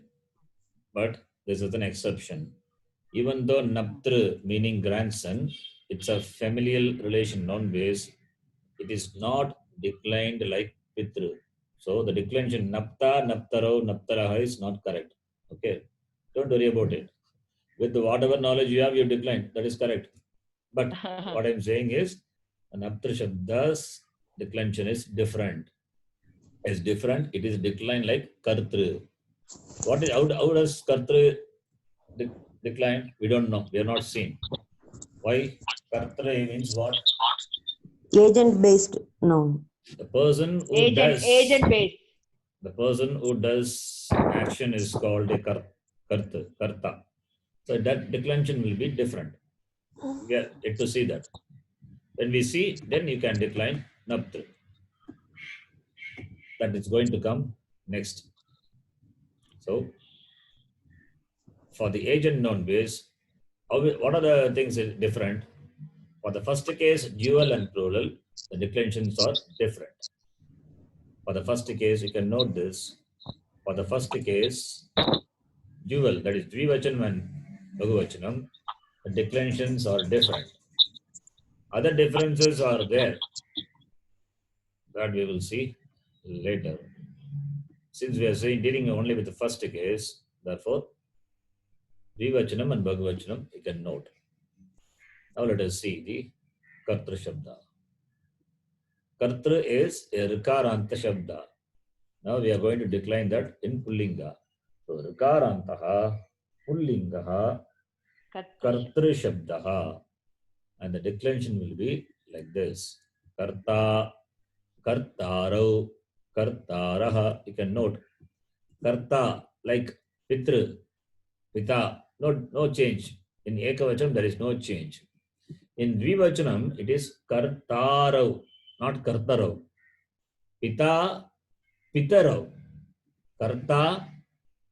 [SPEAKER 1] But this is an exception. Even though naptru meaning grandson, it's a familial relation, non-base. It is not declined like pitru. So the declension napta, naptarau, naptaraha is not correct. Okay. Don't worry about it. With whatever knowledge you have, you decline. That is correct. But what I'm saying is, an naptra shabda's declension is different. It's different. It is declined like kartru. What is how does kartru decline? We don't know. We have not seen. Why? Kartru means what?
[SPEAKER 5] Agent based noun.
[SPEAKER 1] The person who
[SPEAKER 11] Agent,
[SPEAKER 1] does
[SPEAKER 11] agent base.
[SPEAKER 1] the person who does action is called a karta. So that declension will be different. We are yet to see that. When we see, then you can decline naptr. That is going to come next. So for the agent noun base, what are the things that are different? For the first case, dual and plural, the declensions are different. For the first case, you can note this. For the first case, dual, that is dvivachanam and bahuvachanam, the declensions are different. Other differences are there that we will see later. Since we are dealing only with the first case, therefore, dvivachanam and bahuvachanam you can note. Now let us see the kartra shabda. Kartra is a rikaranta shabda. Now we are going to decline that in pullinga. So rikarantaha pullingaha kartra shabdaha. And the declension will be like this. Karta, kartarau, kartaraha. You can note. Karta, like pitru, pita. No change. In ekavachanam, there is no change. In dvivachanam, it is kartarau, not kartarau. Pita, pitarau. Karta,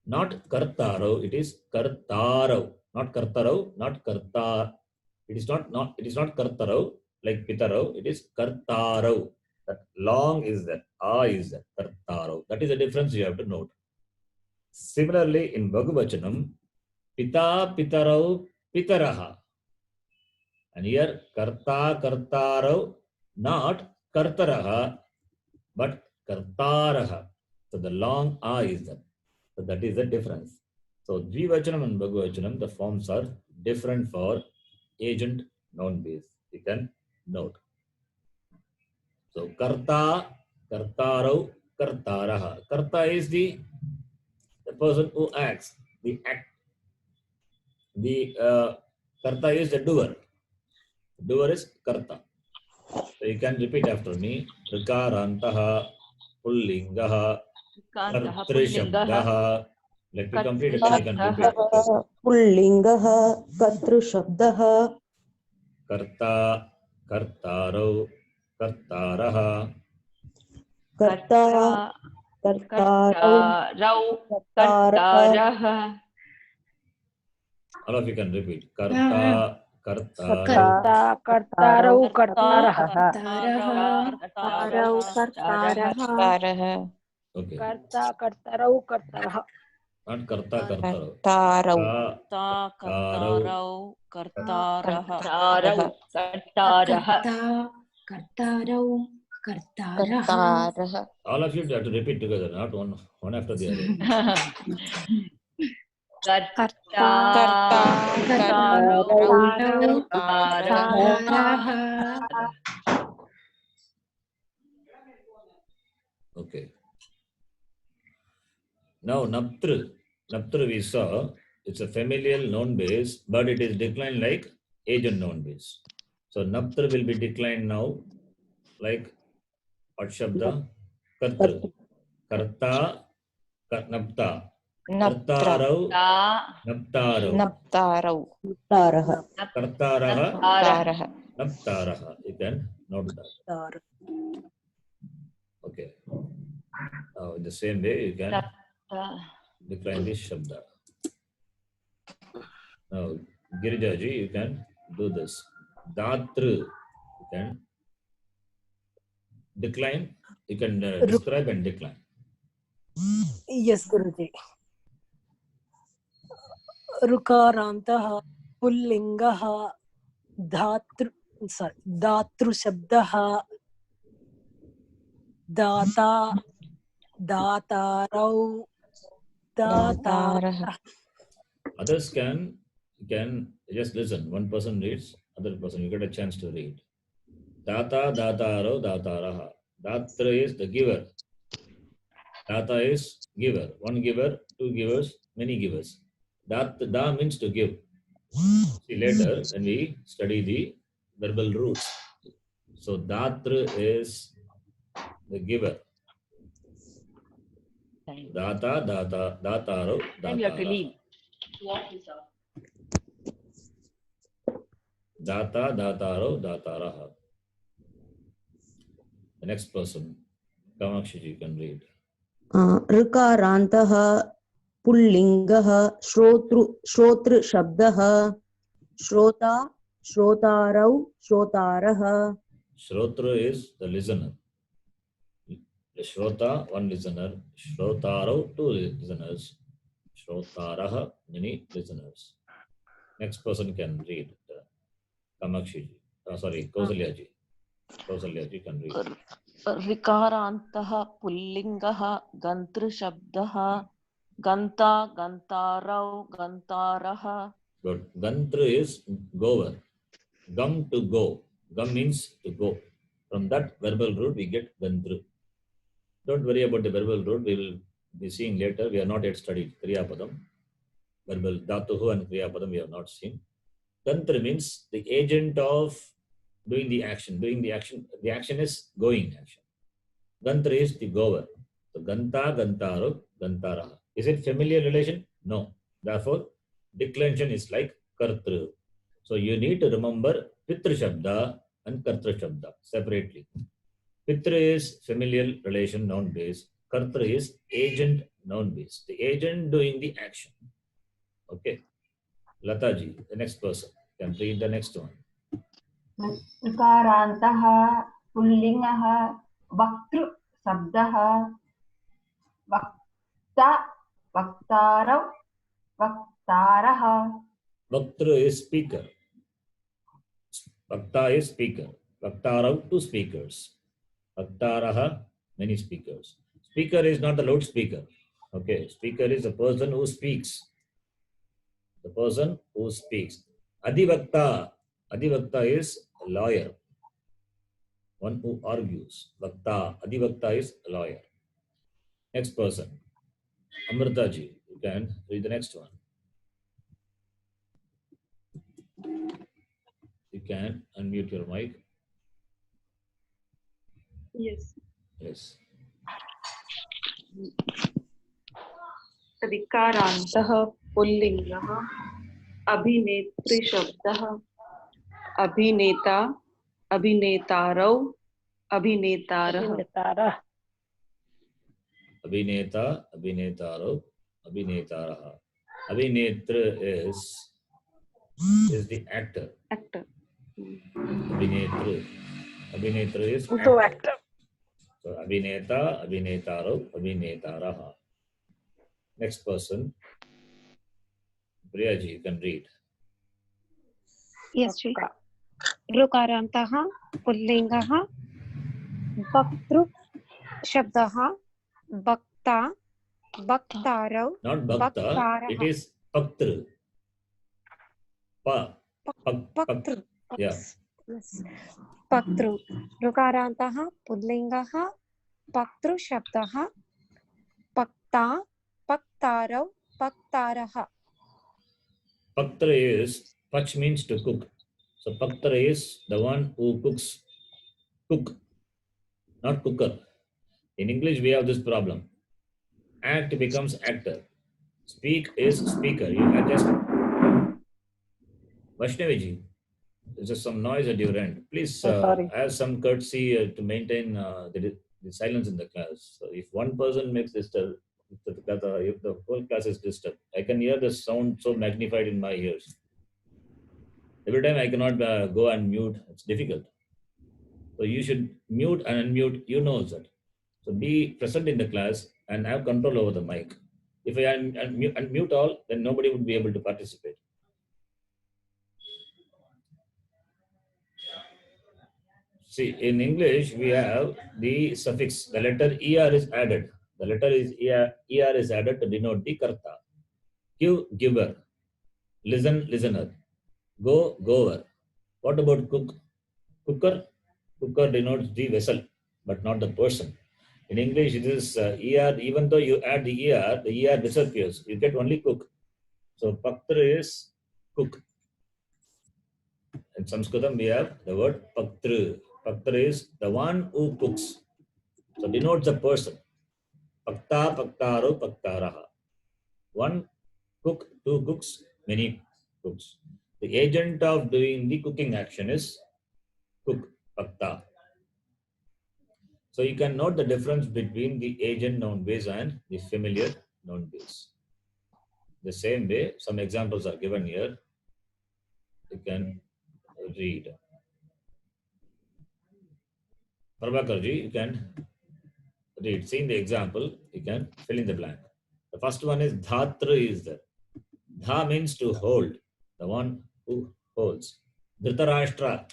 [SPEAKER 1] not kartarau. It is kartarau, not kartarau, not kartar. It is not kartarau like pitarau. It is kartarau. That long is that. Is that kartarau. That is the difference you have to note. Similarly, in bahuvachanam, pita pitarau pitaraha. And here karta kartarau, not kartaraha, but kartaraha. So the long is that. So that is the difference. So dvivachanam and bahuvachanam, the forms are different for agent noun base. You can note. So karta, kartarau, kartaraha. Karta is the person who acts, the act. The karta is the doer. Doer is karta. So you can repeat after me. Rikarantaha pullingaha kartri shabdaha. Let me complete it. I can repeat.
[SPEAKER 5] Pullingaha kartru shabdaha.
[SPEAKER 1] Karta, kartarau, kartaraha.
[SPEAKER 5] Karta, kartarau,
[SPEAKER 11] kartaraha.
[SPEAKER 1] All of you can repeat. Karta, kartarau.
[SPEAKER 4] Karta, kartarau, kartaraha.
[SPEAKER 2] Kartarau, kartaraha.
[SPEAKER 1] Okay.
[SPEAKER 4] Karta, kartarau, kartaraha.
[SPEAKER 1] Not karta, kartarau.
[SPEAKER 3] Kartarau, kartaraha.
[SPEAKER 7] Kartarau, kartaraha.
[SPEAKER 1] All of you have to repeat together, not one after the other. Okay. Now naptr we saw, it's a familial noun base, but it is declined like agent noun base. So naptr will be declined now like what shabda? Karta. Karta, napta. Kartarau, naptarau.
[SPEAKER 5] Naptaraha.
[SPEAKER 1] Kartaraha, naptaraha. You can note that. Okay. Now in the same way you can decline this shabda. Now Girijaji, you can do this. Datru, you can decline. You can describe and decline.
[SPEAKER 4] Yes, Guruji. Rukarantaha pullingaha dhatru shabdaha data datarau dataraha.
[SPEAKER 1] Others can just listen. One person reads, other person you get a chance to read. Data, dataro, dataraha. Datra is the giver. Data is giver. One giver, two givers, many givers. Da means to give. See later when we study the verbal roots. So datra is the giver. Data, data, dataro,
[SPEAKER 11] Time you have to
[SPEAKER 1] datara.
[SPEAKER 11] leave. What is up?
[SPEAKER 1] Data, dataro, dataraha. The next person, Kamakshi, you can read.
[SPEAKER 5] ऋकारन्तः पुल्लिङ्गः श्रोतृ शब्दः श्रोता श्रोतारौ श्रोतारः.
[SPEAKER 1] Shrotru is the listener. The Shrota, one listener. Shrotaro, two listeners. Shrotaraha, many listeners. Next person can read. Kamakshi. Sorry, Kausalya ji. Kausalya ji can read.
[SPEAKER 3] ऋकारान्तः पुल्लिङ्गः गन्तृशब्दः गन्ता गन्तारौ गन्तारः.
[SPEAKER 1] Good. Gantru is goer. Gum to go. Gum means to go. From that verbal root we get gantru. Don't worry about the verbal root. We will be seeing later. We have not yet studied Kriya Padam. Verbal Dhatuhu and Kriya Padam we have not seen. Gantru means the agent of doing the action. Doing the action. The action is going action. Gantru is the goer. So Ganta, Gantaro, Gantaraha. Is it familiar relation? No. Therefore, declension is like Kartru. So you need to remember Pitru Shabda and Kartru Shabda separately. Pitru is familial relation noun base. Kartru is agent noun base. The agent doing the action. Okay. Lata ji, the next person. Can read the next one.
[SPEAKER 10] ऋकारन्तः पुल्लिङ्गः वक्तृ शब्दः वक्ता वक्तारौ वक्तारः.
[SPEAKER 1] Vaktru is speaker. Vakta is speaker. Vaktarav, two speakers. Vaktaraha, many speakers. Speaker is not the loudspeaker. Okay. Speaker is the person who speaks. The person who speaks. Adivakta. Adivakta is a lawyer. One who argues. Vakta. Adivakta is a lawyer. Next person. Amrita ji. You can read the next one. You can unmute your mic.
[SPEAKER 13] Yes.
[SPEAKER 1] Yes.
[SPEAKER 13] ऋकारन्तः पुल्लिङ्गः अभिनेतृशब्दः अभिनेता अभिनेतारौ अभिनेतारः.
[SPEAKER 1] Abhineta, Abhinetaro, Abhinetaraha. Abhinetru is the actor.
[SPEAKER 13] Actor.
[SPEAKER 1] Abhinetru. Abhinetru is actor. So Abhineta, Abhinetaro, Abhinetaraha. Next person. Priyaji, you can read.
[SPEAKER 14] Yes, Sri. ऋकारन्तः पुल्लिङ्गः वक्तृ शब्दः वक्ता वक्तारौ
[SPEAKER 1] Not Bhakta, it is Paktru. Pa.
[SPEAKER 14] Paktru.
[SPEAKER 1] Yeah.
[SPEAKER 14] Yes. Paktru. ऋकारान्तः पुल्लिङ्गः पक्तृ शब्दः पक्ता पक्तारौ पक्तारः.
[SPEAKER 1] Paktra is, Pach means to cook. So Paktra is the one who cooks. Cook, not cooker. In English, we have this problem. Act becomes actor. Speak is speaker. You can just... Vaishnavi ji, there's just some noise at your end. Please have some courtesy to maintain the silence in the class. So if one person makes disturb, if the whole class is disturbed, I can hear the sound so magnified in my ears. Every time I cannot go and mute, it's difficult. So you should mute and unmute, you know that. So be present in the class and have control over the mic. If I unmute all, then nobody would be able to participate. See, in English, we have the suffix, the letter ER is added. The letter is ER is added to denote the karta. Give, giver. Listen, listener. Go, goer. What about cook? Cooker? Cooker denotes the vessel, but not the person. In English, it is ER. Even though you add the ER disappears. You get only cook. So, Paktra is cook. In Sanskritam, we have the word Paktru. Paktra is the one who cooks. So denotes a person. Pakta, paktaro, paktaraha. One cook, two cooks, many cooks. The agent of doing the cooking action is cook, pakta. So you can note the difference between the agent noun base and the familiar noun base. The same way, some examples are given here. You can read. Prabhakarji, you can read. Seeing the example, you can fill in the blank. The first one is dhatra is there. Dha means to hold, the one who holds. Dhritarashtra,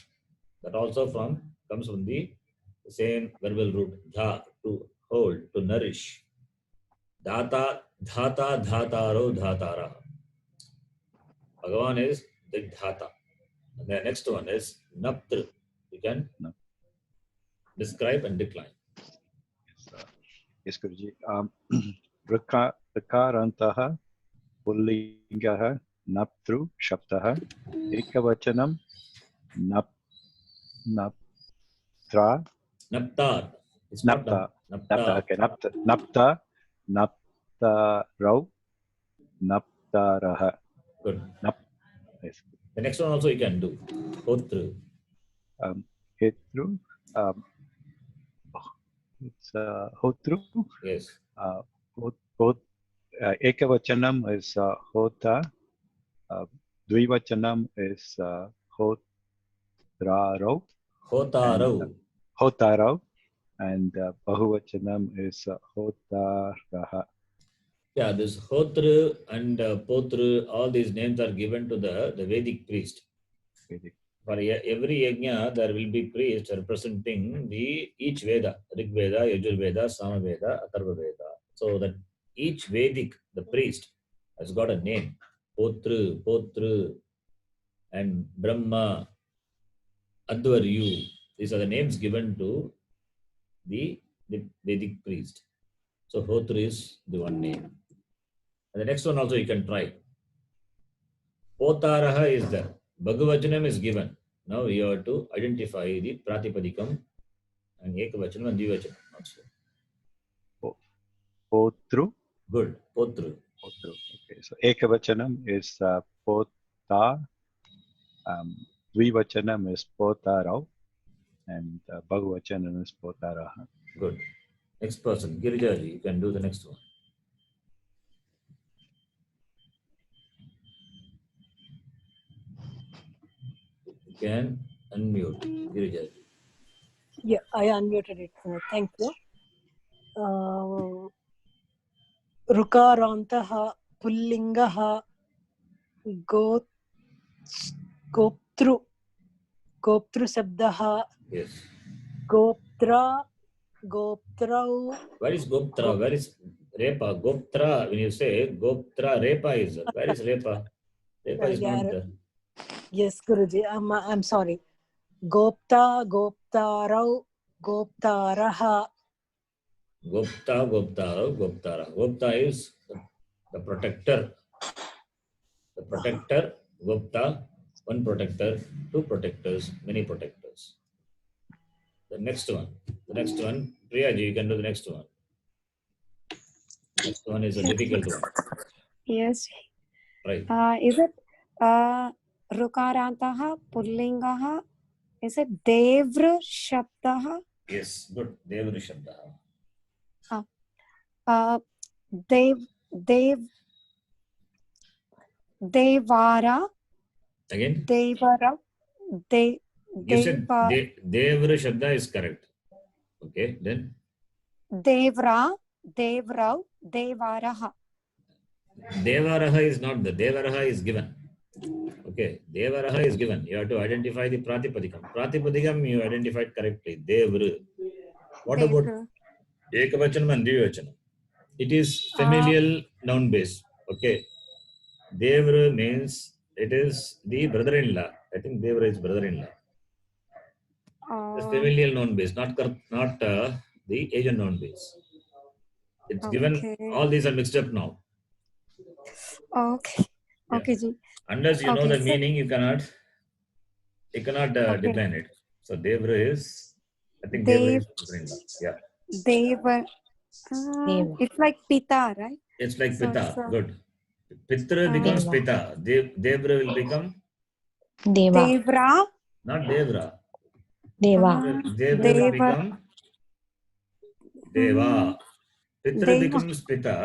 [SPEAKER 1] that also comes from the same verbal root. Dha, to hold, to nourish. Dhata, dhata, dhataro, dhatara. Bhagavan is the dhata. And the next one is naptr. You can describe and decline.
[SPEAKER 6] Yes, Guruji. Rakarantaha pullingaha naptru shabdaha ekavachanam naptra
[SPEAKER 1] Naptar. It's
[SPEAKER 6] napta.
[SPEAKER 1] not
[SPEAKER 6] Napta. Okay. Napta. Naptarau. Naptaraha.
[SPEAKER 1] Good.
[SPEAKER 6] Yes.
[SPEAKER 1] The next one also you can do. Hotru.
[SPEAKER 6] Hetru. It's hotru.
[SPEAKER 1] Yes.
[SPEAKER 6] Ekavachanam is hota. Dvivachanam is hotrarau.
[SPEAKER 1] Hotarau.
[SPEAKER 6] Hotarau. And Bahuvachanam is hotaraha.
[SPEAKER 1] Yeah, this Hotru and Potru, all these names are given to the Vedic priest.
[SPEAKER 6] Vedic.
[SPEAKER 1] For every yajna, there will be priest representing each Veda, Rig Veda, Yajur Veda, Sama Veda, Atharva Veda. So that each Vedic, the priest, has got a name. Potru, Potru, and Brahma, Advaryu. These are the names given to the Vedic priest. So Hotru is the one name. And the next one also you can try. Potaraha is there. Bhagavachanam is given. Now you have to identify the Pratipadikam and Ekavachanam and Dvivachanam also.
[SPEAKER 6] Potru.
[SPEAKER 1] Good. Potru.
[SPEAKER 6] Potru. Okay. So Ekavachanam is Pota. Dvivachanam is Potarau. And Bhagavachanam is Potaraha.
[SPEAKER 1] Good. Next person. Girijaji, you can do the next one. You can unmute. Girijaji.
[SPEAKER 4] Yeah, I unmuted it. Thank you. Rukarantaha pullingaha goptru sabdaha.
[SPEAKER 1] Yes.
[SPEAKER 4] Goptrau.
[SPEAKER 1] Where is Goptra? Where is Repa? Goptra, when you say Goptra, Repa is there. Where is Repa? Repa is not there.
[SPEAKER 4] Yes, Guruji. I'm sorry. Gopta, Goptarau, Goptaraha.
[SPEAKER 1] Gopta, Goptarau, Goptara. Gopta is the protector. The protector, Gopta, one protector, two protectors, many protectors. The next one. Priyaji, you can do the next one. Next one is a difficult one.
[SPEAKER 14] Yes.
[SPEAKER 1] Right.
[SPEAKER 14] Is it Rukarantaha Pullingaha? Is it Devru Shabdaha?
[SPEAKER 1] Yes, good. Devru Shabdaha.
[SPEAKER 14] Devara.
[SPEAKER 1] Again?
[SPEAKER 14] Devara.
[SPEAKER 1] You said Devru Shabda is correct. Okay, then?
[SPEAKER 14] Devrau, Devaraha.
[SPEAKER 1] Devaraha is not the. Devaraha is given. Okay, Devaraha is given. You have to identify the Pratipadikam. Pratipadikam you identified correctly. Devru. What about Ekavachanam and Dvivachanam? It is familial noun base. Okay. Devru means it is the brother-in-law. I think Devru is brother-in-law. It's familial noun base, not the agent noun base. It's given. All these are mixed up now.
[SPEAKER 14] Okay.
[SPEAKER 1] Yeah.
[SPEAKER 14] Okay, Ji.
[SPEAKER 1] Unless you know the meaning, you cannot decline it. So Devru is, I think Devru is brother-in-law. Yeah.
[SPEAKER 14] Deva.
[SPEAKER 2] Deva.
[SPEAKER 14] It's like Pita, right?
[SPEAKER 1] It's like
[SPEAKER 14] So
[SPEAKER 1] Pita.
[SPEAKER 14] it's a-
[SPEAKER 1] Good. Pitra becomes
[SPEAKER 2] Deva.
[SPEAKER 1] Pita. Devra will become
[SPEAKER 2] Deva.
[SPEAKER 14] Devra.
[SPEAKER 1] not Devra.
[SPEAKER 2] Deva.
[SPEAKER 1] Devra will
[SPEAKER 14] Deva.
[SPEAKER 1] become Deva. Pitra
[SPEAKER 14] Deva.
[SPEAKER 1] becomes Pita.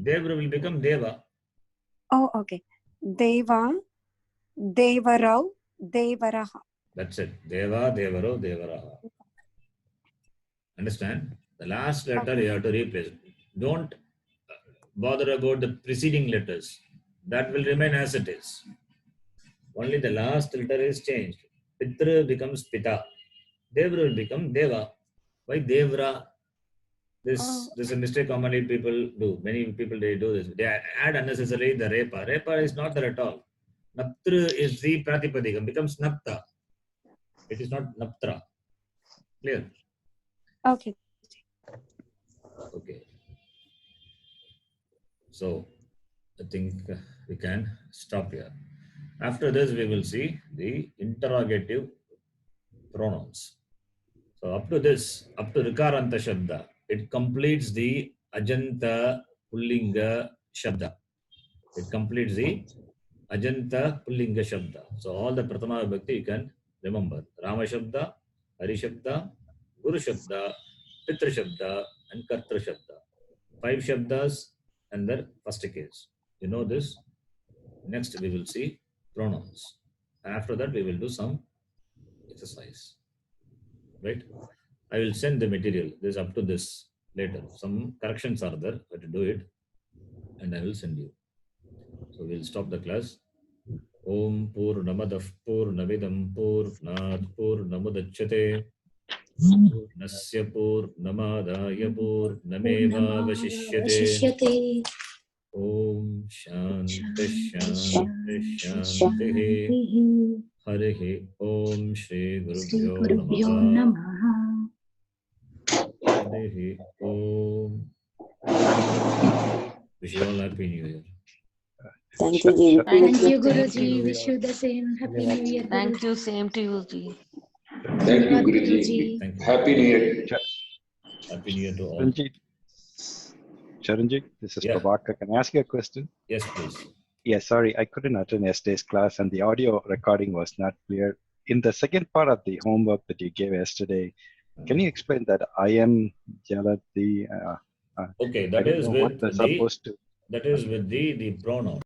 [SPEAKER 1] Devra will become Deva.
[SPEAKER 14] Oh, okay. Deva. Devarau. Devaraha.
[SPEAKER 1] That's it. Deva, Devaro, Devaraha. Understand? The last letter you have to replace. Don't bother about the preceding letters. That will remain as it is. Only the last letter is changed. Pitra becomes Pita. Devra will become Deva. Why Devra? This is a mistake commonly people do. Many people they do this. They add unnecessarily the repa. Repa is not there at all. Naptra is the Pratipadikam, becomes Napta. It is not Naptra. Clear?
[SPEAKER 14] Okay.
[SPEAKER 1] Okay. So I think we can stop here. After this, we will see the interrogative pronouns. So up to this, up to Rikaranta Shabda, it completes the Ajanta Pullinga Shabda. It completes the Ajanta Pullinga Shabda. So all the Pratama Vibhakti you can remember. Rama Shabda, Hari Shabda, Guru Shabda, Pitra Shabda, and Kartra Shabda. 5 Shabdas and their first case. You know this. Next we will see pronouns. After that we will do some exercise. Right? I will send the material. This up to this later. Some corrections are there. I have to do it. And I will send you. So we'll stop the class. Om Purnamadav Purnamidam Purnat Purnamudachyate Purnasya Purnamadaya Purnameva Vashishyate Om Shanti Shanti Shanti Harihi Om Shri Gurubhyo Namaha Harihi Om. Wish you all Happy New Year.
[SPEAKER 5] Thank you, Ji.
[SPEAKER 7] Thank you, Guruji. Wish you the same. Happy New Year.
[SPEAKER 3] Thank you. Same to you, Ji.
[SPEAKER 15] Thank you,
[SPEAKER 7] Dhanyavad,
[SPEAKER 15] Guruji.
[SPEAKER 1] Thank you.
[SPEAKER 15] Happy New Year.
[SPEAKER 1] Happy New Year to all.
[SPEAKER 6] Charanjit, this is
[SPEAKER 1] Yeah.
[SPEAKER 6] Prabhakar. Can I ask you a question?
[SPEAKER 1] Yes, please.
[SPEAKER 6] Yeah, sorry, I couldn't attend yesterday's class and the audio recording was not clear. In the second part of the homework that you gave yesterday, can you explain that I am Jalati?
[SPEAKER 1] Okay,
[SPEAKER 6] I
[SPEAKER 1] that
[SPEAKER 6] don't
[SPEAKER 1] is
[SPEAKER 6] know what
[SPEAKER 1] with
[SPEAKER 6] they're
[SPEAKER 1] the
[SPEAKER 6] supposed to.
[SPEAKER 1] that is with the pronoun.